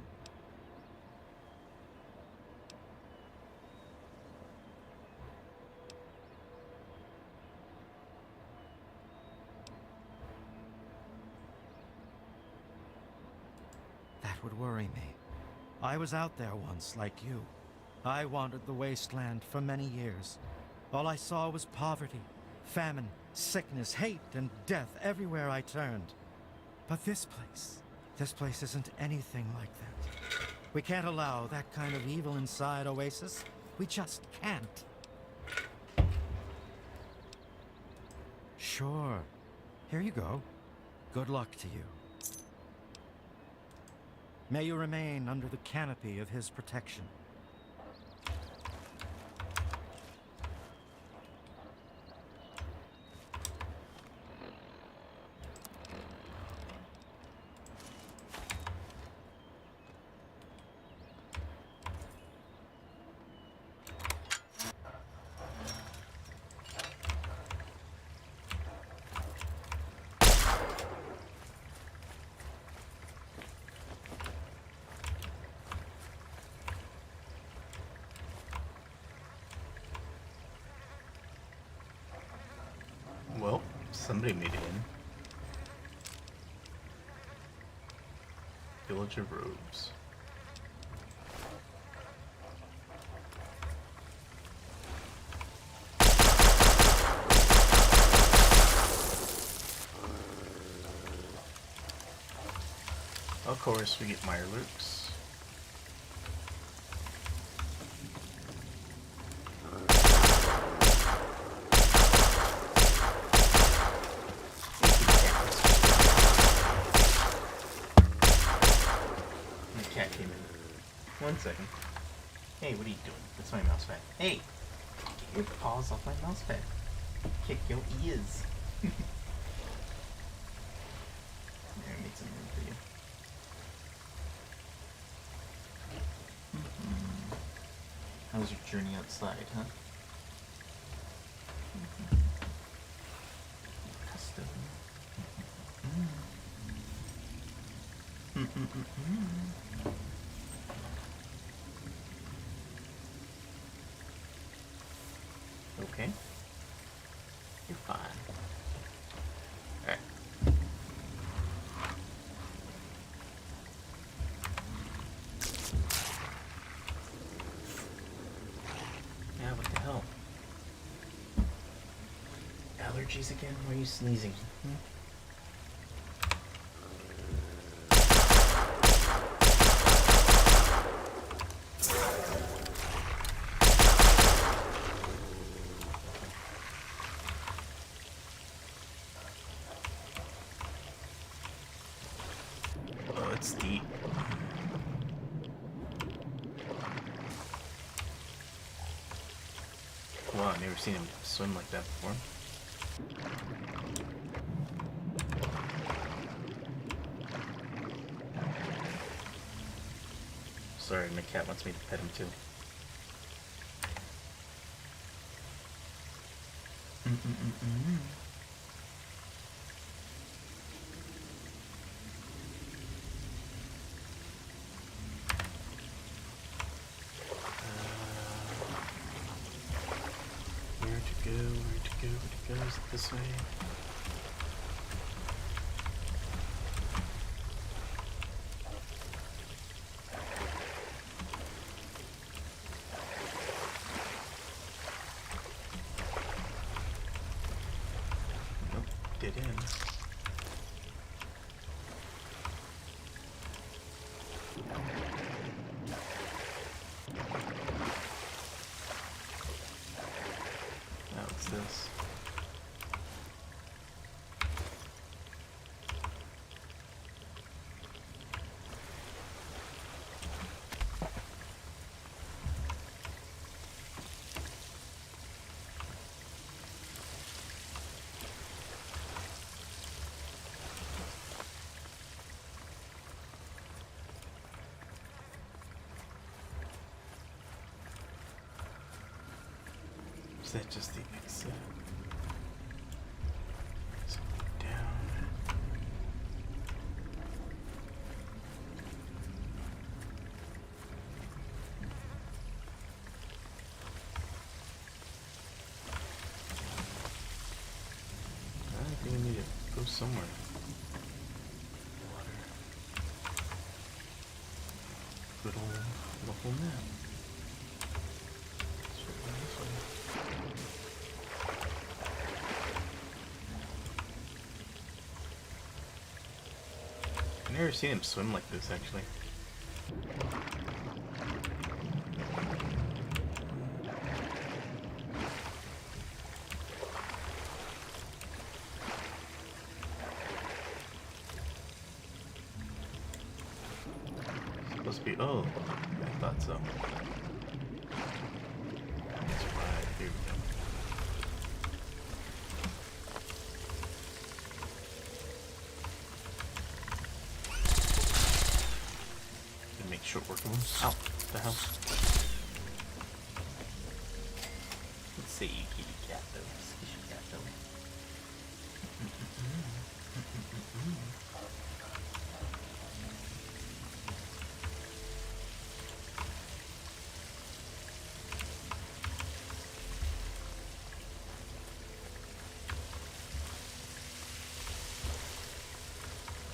That would worry me. I was out there once, like you. I wandered the wasteland for many years. All I saw was poverty, famine, sickness, hate, and death everywhere I turned. But this place isn't anything like that. We can't allow that kind of evil inside Oasis. We just can't. Sure. Here you go. Good luck to you. May you remain under the canopy of his protection. Well, somebody made it in. Village of Robes. Of course, we get Mirelurks. One second. Hey, what are you doing? That's my mouse pad. Hey! Get your paws off my mouse pad. Kick your ears. There, I made some room for you. How was your journey outside, huh? Custom. Okay. You're fine. Alright. Yeah, what the hell? Allergies again? Why are you sneezing? It's deep. Wow, I've never seen him swim like that before. Sorry, my cat wants me to pet him too. Where to go, is it this way? Nope, dead end. What's this? Is that just the exit? Something down. I think we need to go somewhere. Water. little map. I've never seen him swim like this, actually. Supposed to be. Oh, I thought so. That's right. Here we go. Make short work of them. Ow, what the hell? Let's see, kitty cat though. Kitty cat though.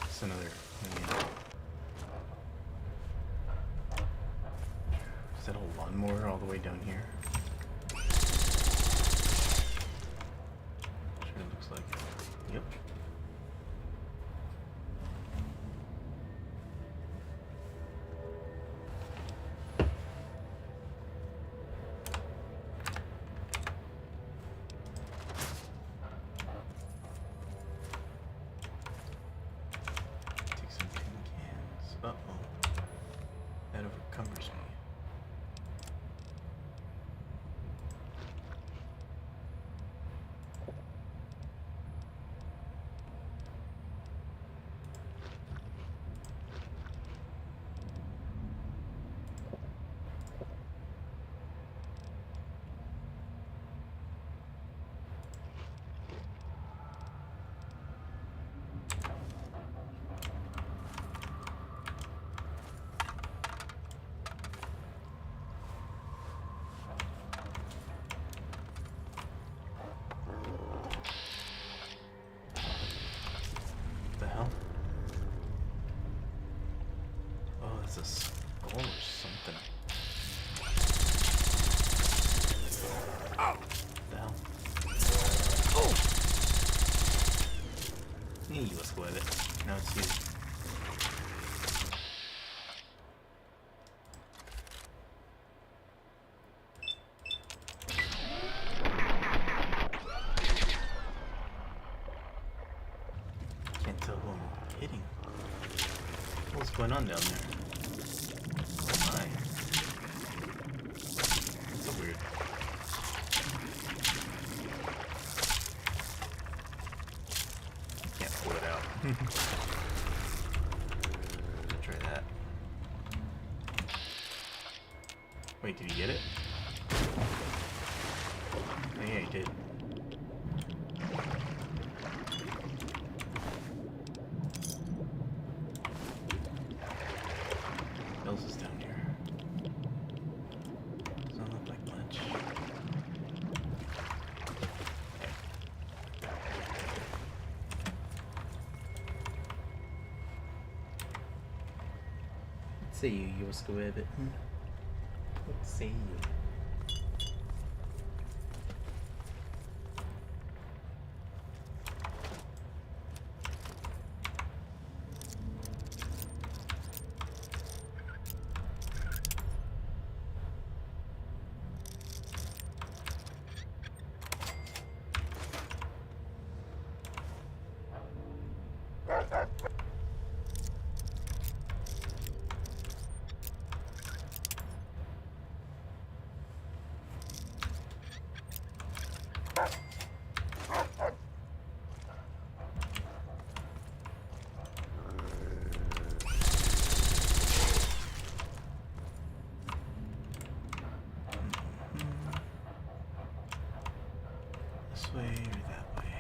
It's another. Is that a lawnmower all the way down here? Sure looks like it. Yep. Take some tin cans. Uh-oh. That overcumbers me. It's a skull or something. Ow! What the hell? Oh! Yeah, you let's go with it. Now it's you. Can't tell who I'm hitting. What's going on down there? So weird. Can't pull it out. Try that. Wait, did he get it? Oh yeah, he did. What else is down here? Doesn't look like much. Let's see you was go with it. Let's see you. This way or that way?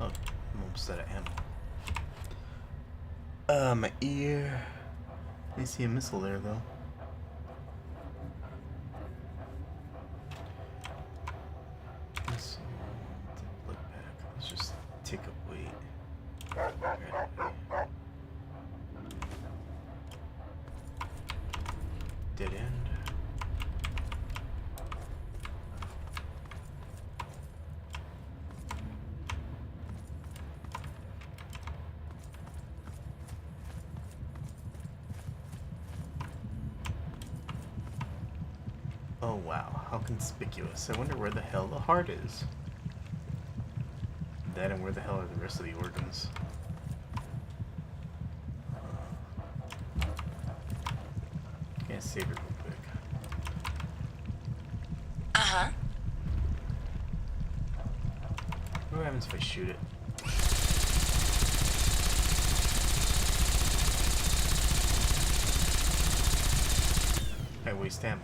Oh, I'm almost out of ammo. My ear. I see a missile there though. Missile. Look back. Let's just take a wait. dead end. Oh wow, how conspicuous. I wonder where the hell the heart is. That and where the hell are the rest of the organs? Yeah, save it real quick. Uh-huh. What happens if I shoot it? I waste ammo.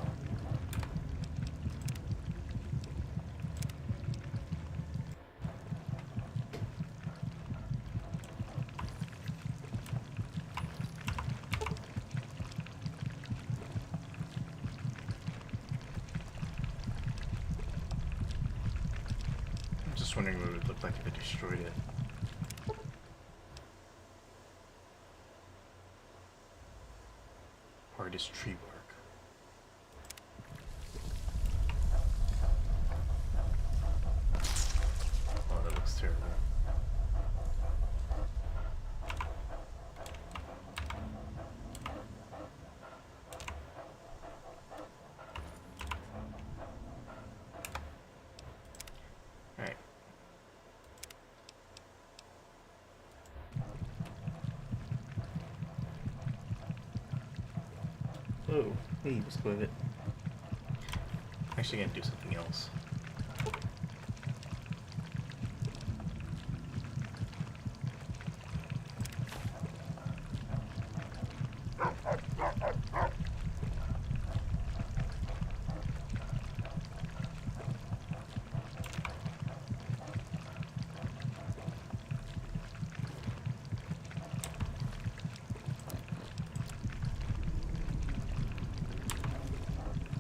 I'm just wondering what it would look like if I destroyed it. Hardest tree bark. Oh, that looks terrible. Alright. Oh, hey, let's go with it. Actually, gonna do something else.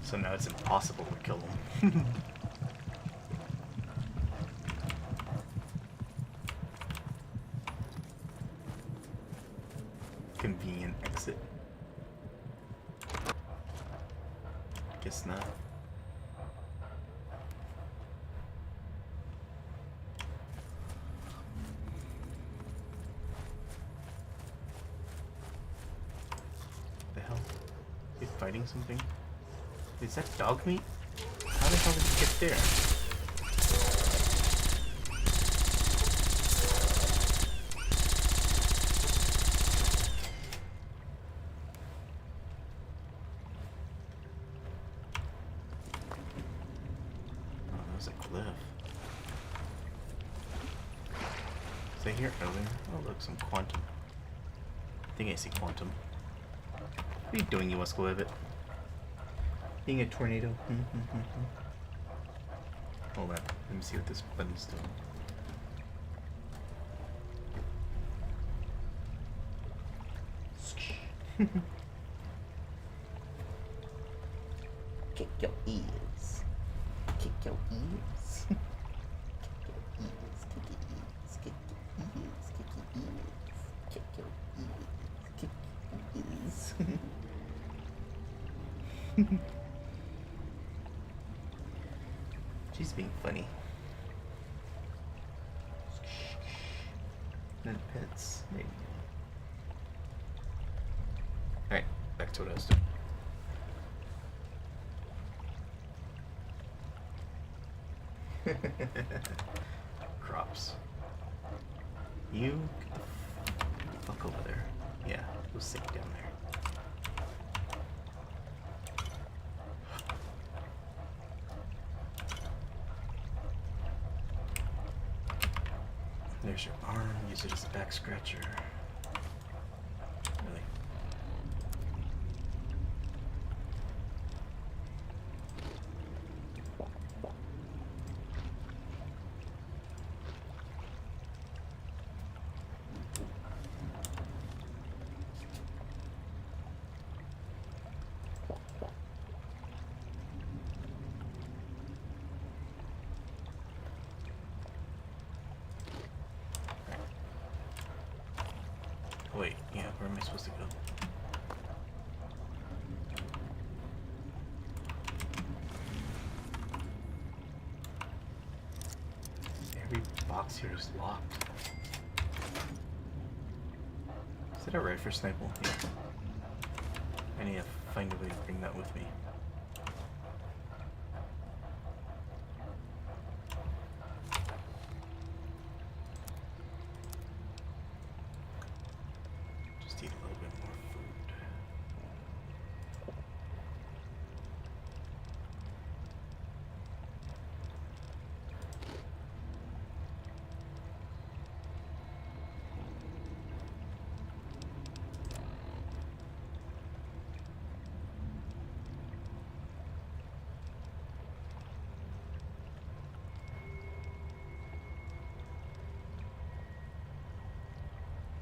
So now it's impossible to kill them. Convenient exit. Guess not. The hell? Are they fighting something? Is that dog meat? How the hell did it get there? Oh, that was a cliff. Was I here earlier? Oh look, some quantum. I think I see quantum. What are you doing, you Musclevitt? Being a tornado. Hold on. Let me see what this button's doing. Kick your ears. Kick your ears. Kick your ears. Kick your ears. Kick your ears. Kick your ears. Kick your ears. She's being funny. And pets. There you go. Alright, back to what I was doing. Crops. You get the fuck over there. Yeah, go sit down there. There's your arm, use it as a back scratcher. Really? Wait, yeah, where am I supposed to go? box here is locked. Is that a rifle sniper? Yeah. I need to find a way to bring that with me. Just eat a little bit more food.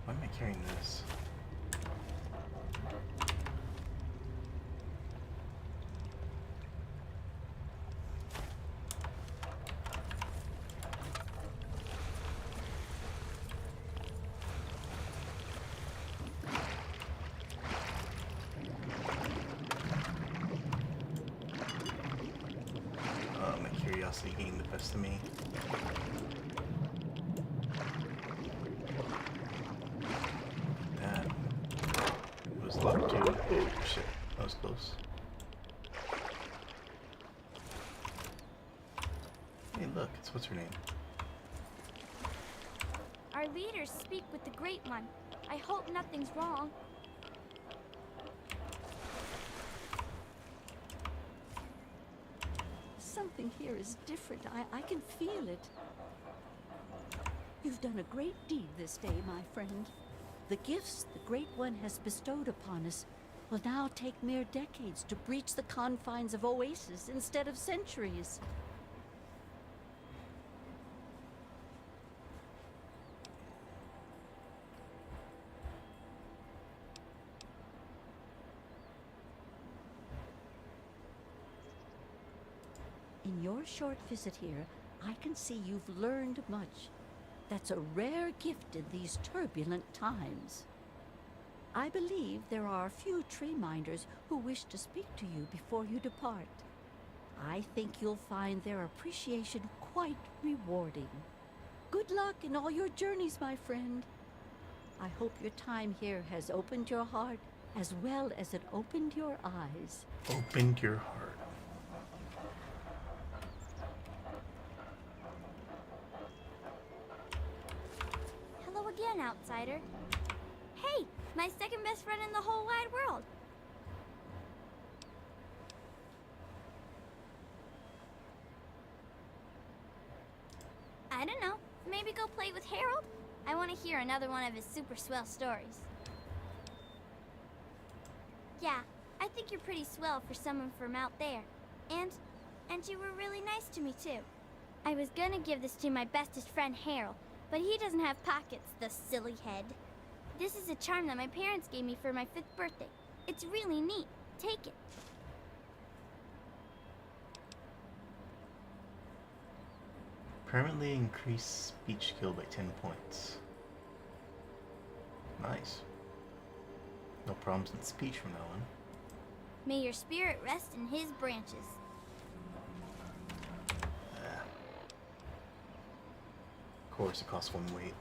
Why am I carrying this? My curiosity getting the best of me. Locked too. Oh shit, that was close. Hey look, it's what's her name? Our leaders speak with the Great One. I hope nothing's wrong. Something here is different. I can feel it. You've done a great deed this day, my friend. The gifts the Great One has bestowed upon us will now take mere decades to breach the confines of Oasis instead of centuries. In your short visit here, I can see you've learned much. That's a rare gift in these turbulent times. I believe there are a few tree minders who wish to speak to you before you depart. I think you'll find their appreciation quite rewarding. Good luck in all your journeys, my friend. I hope your time here has opened your heart as well as it opened your eyes. Opened your heart. Again, outsider. Hey, my second best friend in the whole wide world. I don't know. Maybe go play with Harold? I want to hear another one of his super swell stories. Yeah, I think you're pretty swell for someone from out there. And you were really nice to me too. I was gonna give this to my bestest friend Harold, but he doesn't have pockets, the silly head. This is a charm that my parents gave me for my 5th birthday. It's really neat. Take it. Permanently increase speech skill by 10 points. Nice. No problems in speech from now on. May your spirit rest in his branches. Of course, it costs 1 weight.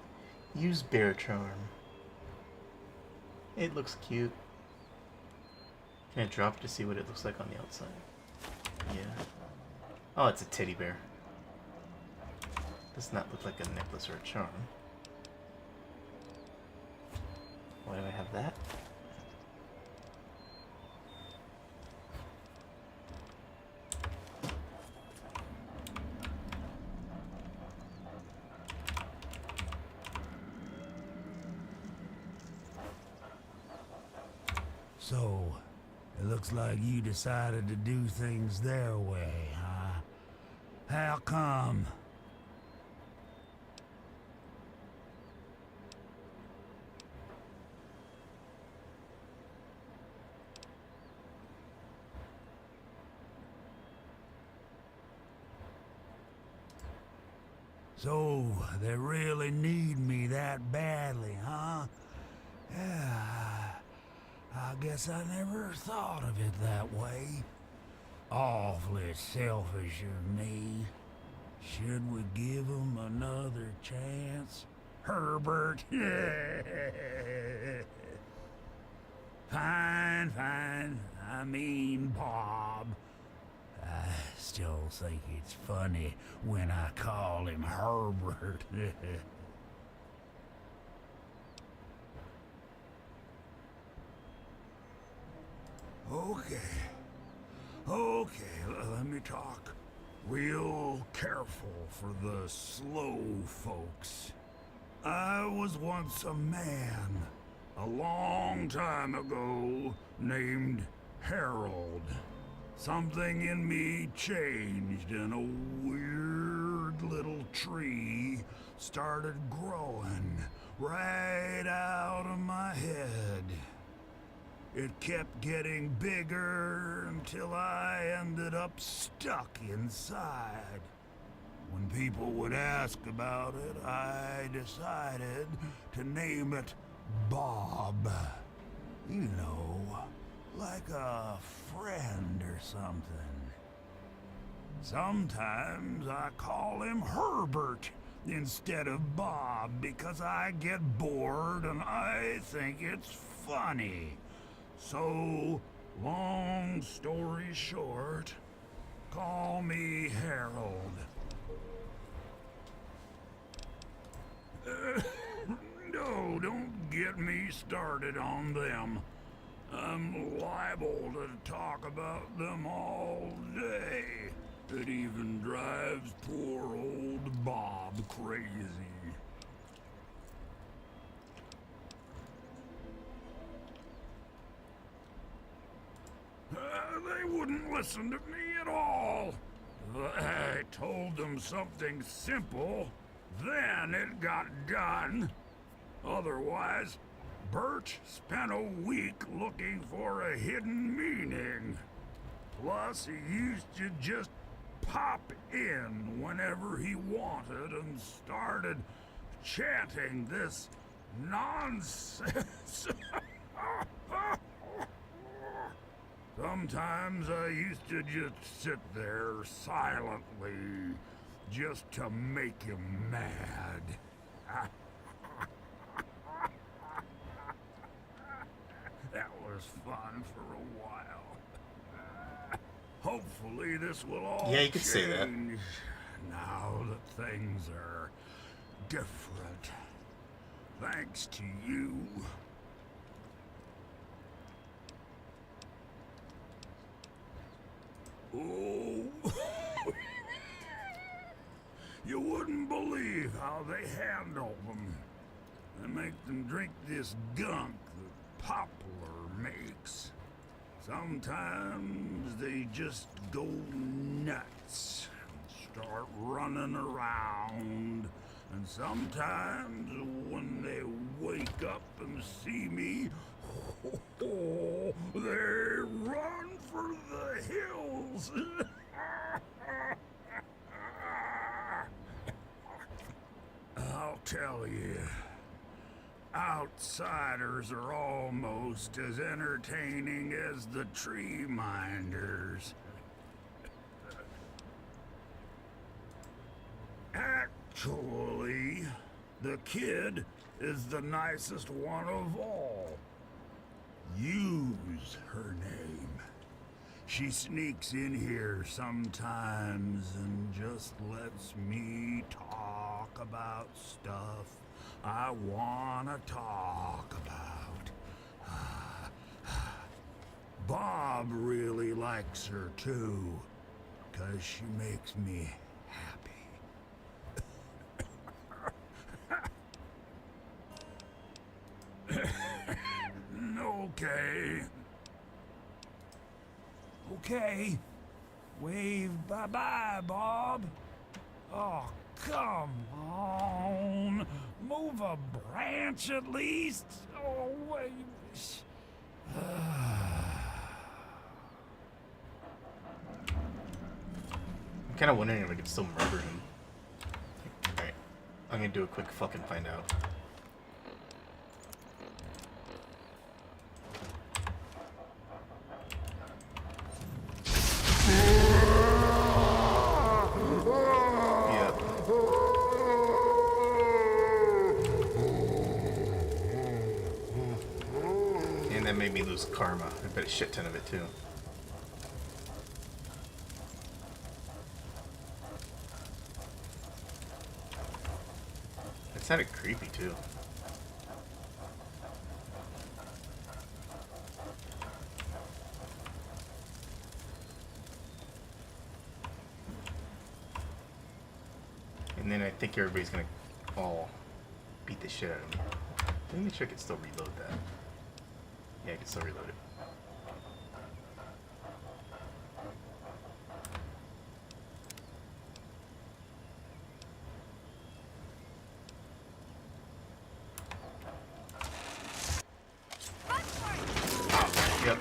Use Bear Charm. It looks cute. Can I drop it to see what it looks like on the outside? Yeah. Oh, it's a teddy bear. Does not look like a necklace or a charm. Why do I have that? So, it looks like you decided to do things their way, huh? How come? So, they really need me that badly, huh? Yeah, I guess I never thought of it that way. Awfully selfish of me. Should we give him another chance? Herbert? Fine, fine. I mean Bob. I still think it's funny when I call him Herbert. Okay, let me talk real careful for the slow folks. I was once a man, a long time ago, named Harold. Something in me changed and a weird little tree started growing right out of my head. It kept getting bigger until I ended up stuck inside. When people would ask about it, I decided to name it Bob. You know, like a friend or something. Sometimes I call him Herbert instead of Bob because I get bored and I think it's funny. So, long story short, call me Harold. No, don't get me started on them. I'm liable to talk about them all day. It even drives poor old Bob crazy. They wouldn't listen to me at all. I told them something simple, then it got done. Otherwise, Bert spent a week looking for a hidden meaning. Plus, he used to just pop in whenever he wanted and started chanting this nonsense. Sometimes I used to just sit there silently, just to make him mad. That was fun for a while. Hopefully this will all Yeah, you could change say that. now that things are different. Thanks to you. Oh, you wouldn't believe how they handle them. They make them drink this gunk that Poplar makes. Sometimes they just go nuts and start running around. And sometimes when they wake up and see me, they run for the hills. I'll tell you, outsiders are almost as entertaining as the tree minders. Actually, the kid is the nicest one of all. Use her name. She sneaks in here sometimes and just lets me talk about stuff I wanna talk about. Bob really likes her too, 'cause she makes me happy. Okay. Wave bye-bye, Bob. Oh, come on. Move a branch at least. Oh, wait. I'm kind of wondering if I could still murder him. Alright. I'm gonna do a quick fucking find out. Yeah, And that made me lose karma. I bet a shit ton of it too. It sounded creepy too. And then I think everybody's gonna all beat the shit out of me. Let me make sure I can still reload that. Yeah, I can still reload it. Yep.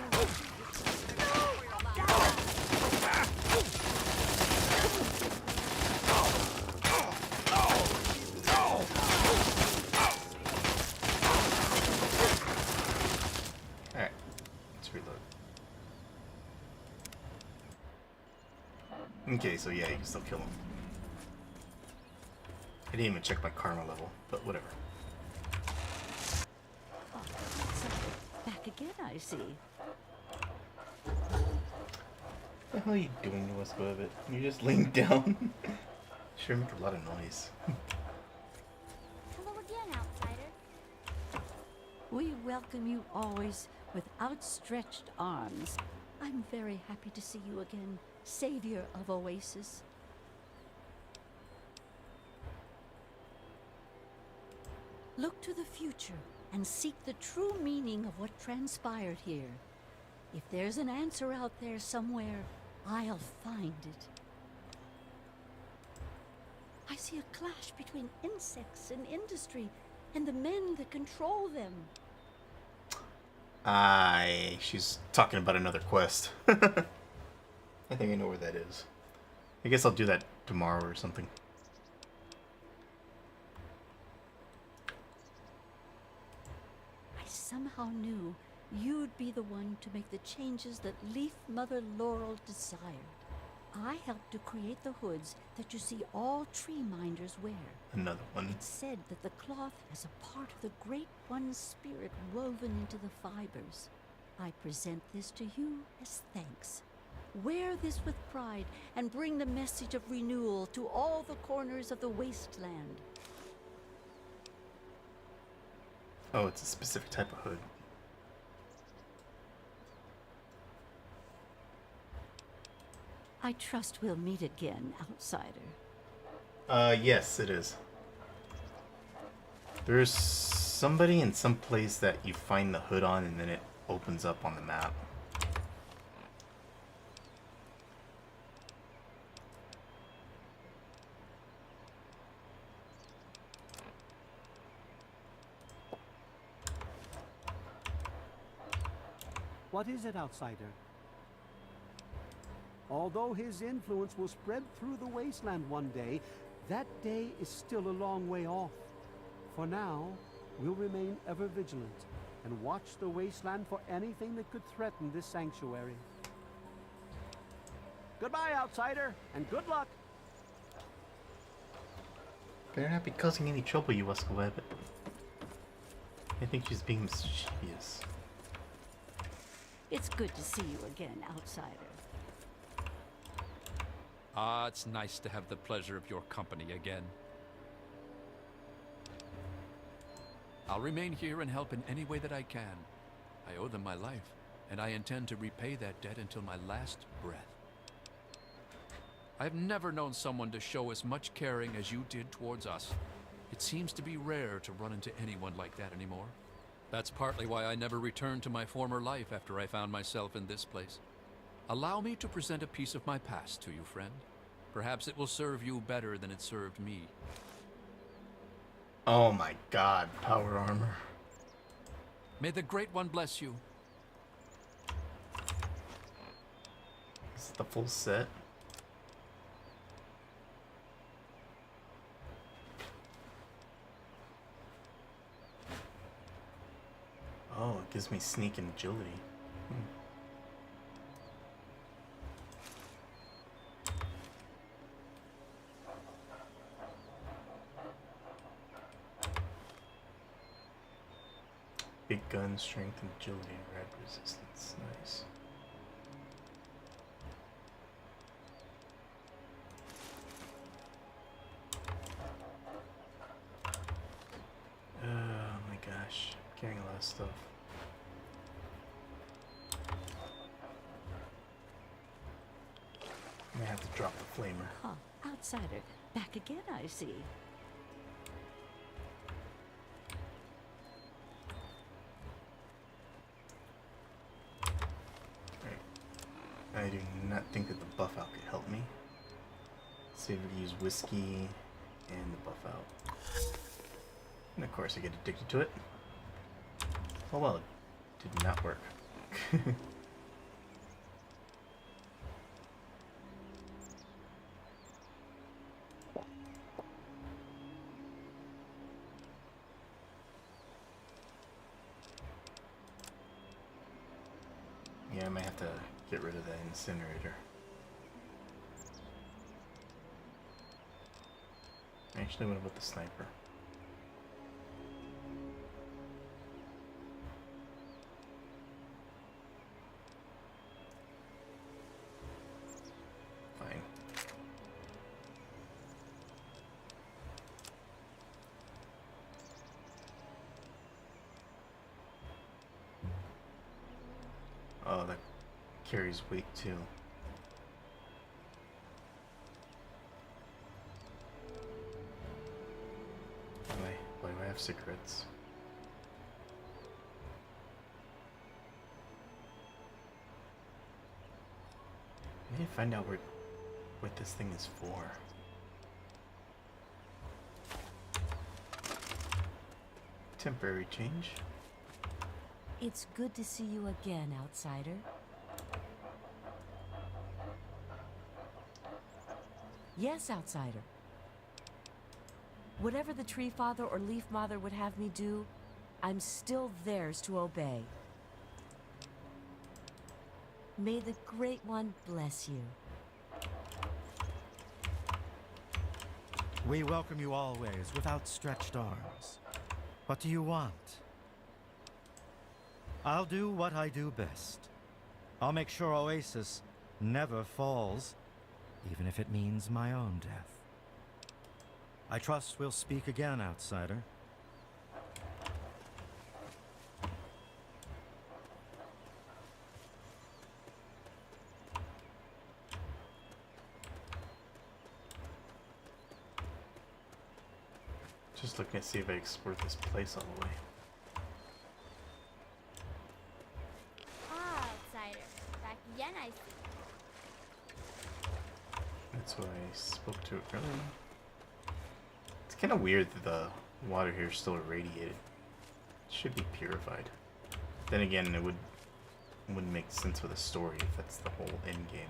Alright, let's reload. Okay, so yeah, you can still kill him. I didn't even check my karma level, but whatever. Back again, I see. What the hell are you doing to us, Bubba? You're just laying down? Sure make a lot of noise. Hello again, outsider. We welcome you always with outstretched arms. I'm very happy to see you again, savior of Oasis. Look to the future and seek the true meaning of what transpired here. If there's an answer out there somewhere, I'll find it. I see a clash between insects and industry and the men that control them. She's talking about another quest. I think I know where that is. I guess I'll do that tomorrow or something. I somehow knew you'd be the one to make the changes that Leaf Mother Laurel desired. I helped to create the hoods that you see all tree minders wear. Another one. It's said that the cloth has a part of the Great One's spirit woven into the fibers. I present this to you as thanks. Wear this with pride and bring the message of renewal to all the corners of the wasteland. Oh, it's a specific type of hood. I trust we'll meet again, outsider. Yes, it is. There's somebody in some place that you find the hood on and then it opens up on the map. What is it, outsider? Although his influence will spread through the wasteland one day, that day is still a long way off. For now, we'll remain ever vigilant and watch the wasteland for anything that could threaten this sanctuary. Goodbye, outsider, and good luck! Better not be causing any trouble, you Web. I think she's being mischievous. It's good to see you again, outsider. Ah, it's nice to have the pleasure of your company again. I'll remain here and help in any way that I can. I owe them my life, and I intend to repay that debt until my last breath. I've never known someone to show as much caring as you did towards us. It seems to be rare to run into anyone like that anymore. That's partly why I never returned to my former life after I found myself in this place. Allow me to present a piece of my past to you, friend. Perhaps it will serve you better than it served me. Oh my god, power armor. May the Great One bless you. Is it the full set? Oh, it gives me sneak and agility. big gun, strength, and agility, and rad resistance. Nice. Oh my gosh, I'm carrying a lot of stuff. I may have to drop the flamer. Huh, outsider. Back again, I see. I do not think that the buff out could help me. So we use whiskey and the buff out. And of course I get addicted to it. Oh well, it did not work. Yeah, I might have to get rid of that incinerator. Actually, what about the sniper? Fine. Oh, that carries weight too. Why do I have cigarettes? I need to find out what this thing is for. Temporary change. It's good to see you again, outsider. Yes, outsider. Whatever the Tree Father or Leaf Mother would have me do, I'm still theirs to obey. May the Great One bless you. We welcome you always with outstretched arms. What do you want? I'll do what I do best. I'll make sure Oasis never falls, even if it means my own death. I trust we'll speak again, outsider. Just looking to see if I explored this place all the way. Ah, outsider. Back again, I see. That's who I spoke to earlier. It's kind of weird that the water here is still irradiated. It should be purified. Then again, it wouldn't make sense with a story if that's the whole end game.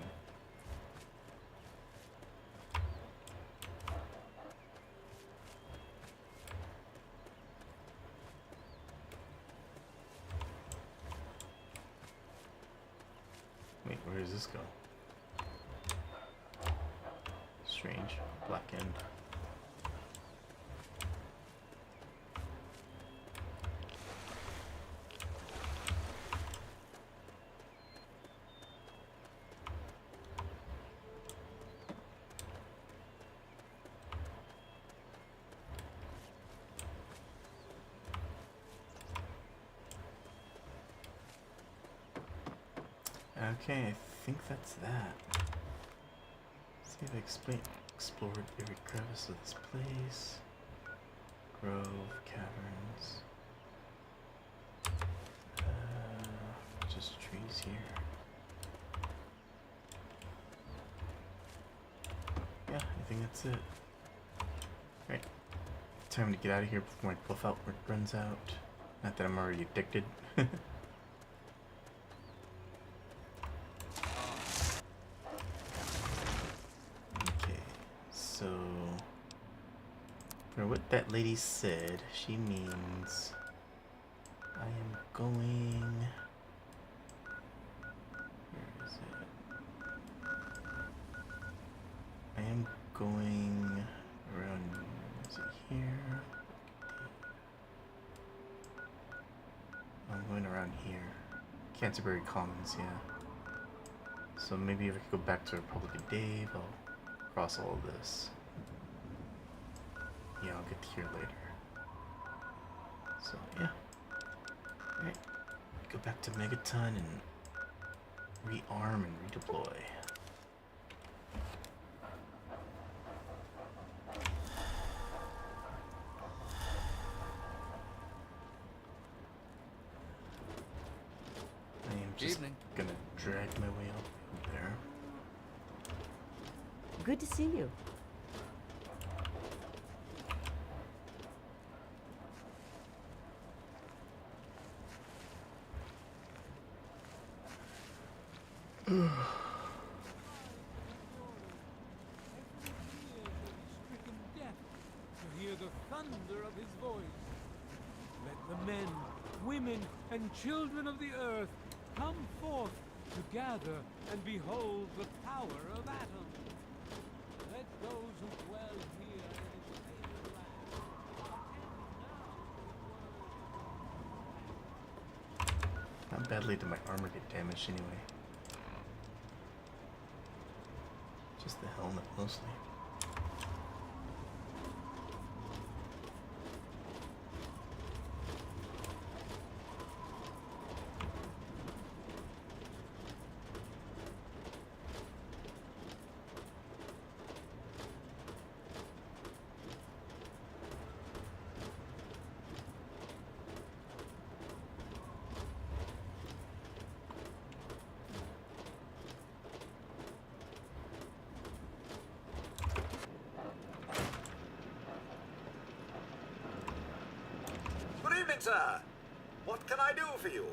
Wait, where does this go? Strange. Black end. Okay, I think that's that. See if I explored every crevice of this place. Grove, caverns. Just trees here. Yeah, I think that's it. Right. Time to get out of here before my buff out runs out. Not that I'm already addicted. So, for what that lady said, she means I am going. Where is it? I am going around. Is it here? Canterbury Commons, yeah. So maybe if I could go back to Republic of Dave, I'll cross all of this. Yeah, I'll get to here later. So, yeah. Alright. Go back to Megaton and rearm and redeploy. I am just gonna drag my way up there. Good to see you. To hear the thunder of his voice. Let the men, women, and children of the earth come forth to gather and behold the power of Atom. Let those who dwell here in his favored land attend now. How badly did my armor get damaged anyway? Just the helmet mostly. Good evening, sir. What can I do for you?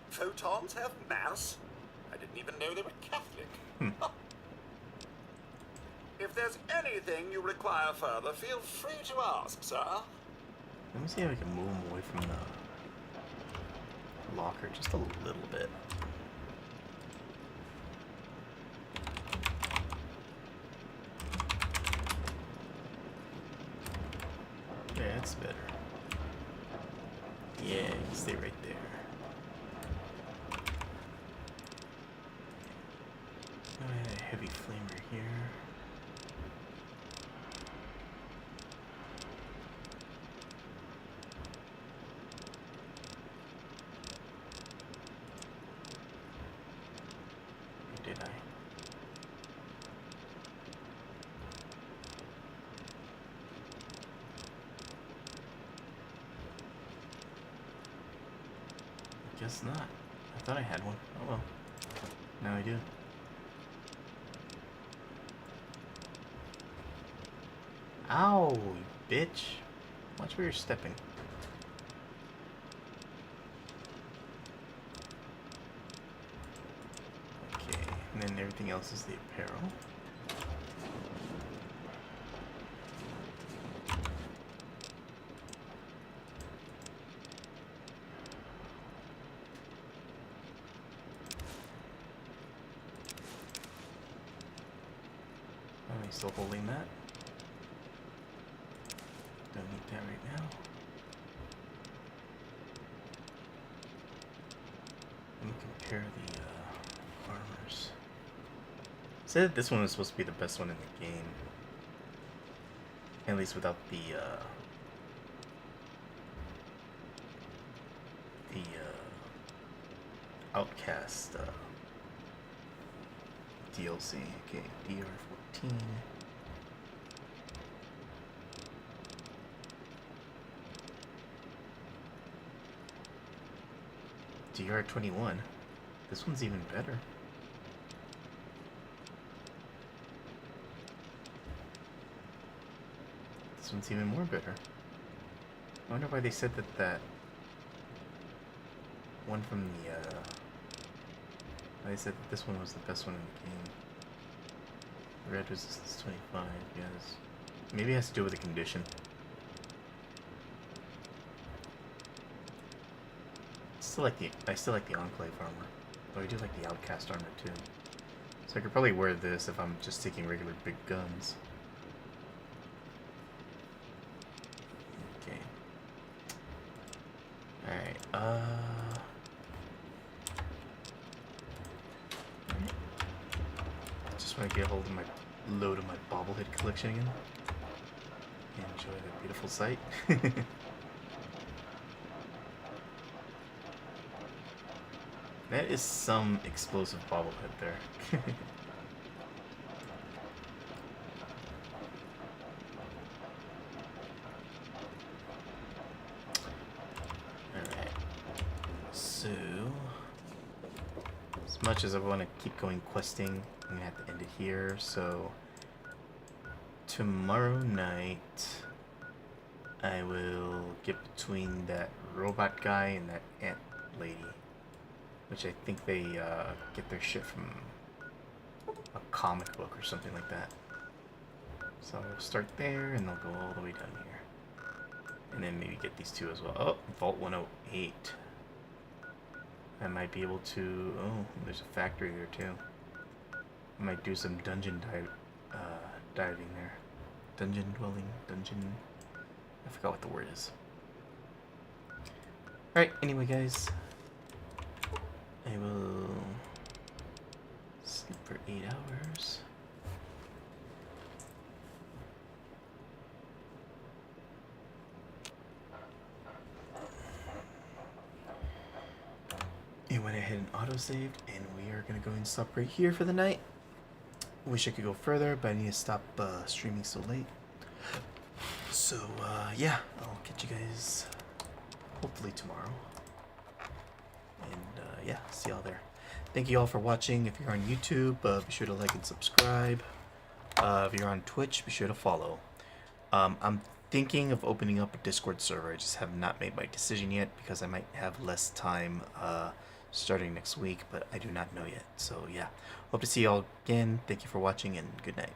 Photons have mass? I didn't even know they were Catholic. If there's anything you require further, feel free to ask, sir. Let me see if I can move him away from the locker just a little bit. Yeah, that's better. Yeah, you can stay right there. I had a heavy flamer here. Or did I? Guess not. I thought I had one. Oh well. Now I do. Ow, you bitch. Watch where you're stepping. Okay, and then everything else is the apparel. Am I still holding that? Don't need that right now. Let me compare the armors. Said that this one was supposed to be the best one in the game. At least without the Outcast DLC. Okay, DR14. DR21. This one's even better. This one's even more better. I wonder why they said that one from the why they said that this one was the best one in the game. Red resistance 25, yes. Maybe it has to do with the condition. I still like the Enclave armor. Though I do like the Outcast armor too. So I could probably wear this if I'm just taking regular big guns. Okay. Just want to get a hold of my load of my bobblehead collection again. Enjoy that beautiful sight. That is some explosive bobblehead there. Alright. So, as much as I want to keep going questing, I'm going to have to end it here. So, tomorrow night, I will get between that robot guy and that ant lady. Which I think they get their shit from a comic book or something like that. So we'll start there and they'll go all the way down here. And then maybe get these two as well. Oh, Vault 108. I might be able to... Oh, there's a factory there too. I might do some dungeon diving there. Dungeon dwelling, dungeon... I forgot what the word is. Alright, anyway guys. I will sleep for 8 hours. And went ahead and autosaved, and we are gonna go and stop right here for the night. Wish I could go further, but I need to stop streaming so late. So yeah, I'll catch you guys hopefully tomorrow. And yeah, see y'all there. Thank you all for watching. If you're on YouTube, be sure to like and subscribe. If you're on Twitch, be sure to follow. I'm thinking of opening up a Discord server. I just have not made my decision yet because I might have less time starting next week, but I do not know yet. So yeah, hope to see y'all again. Thank you for watching and good night.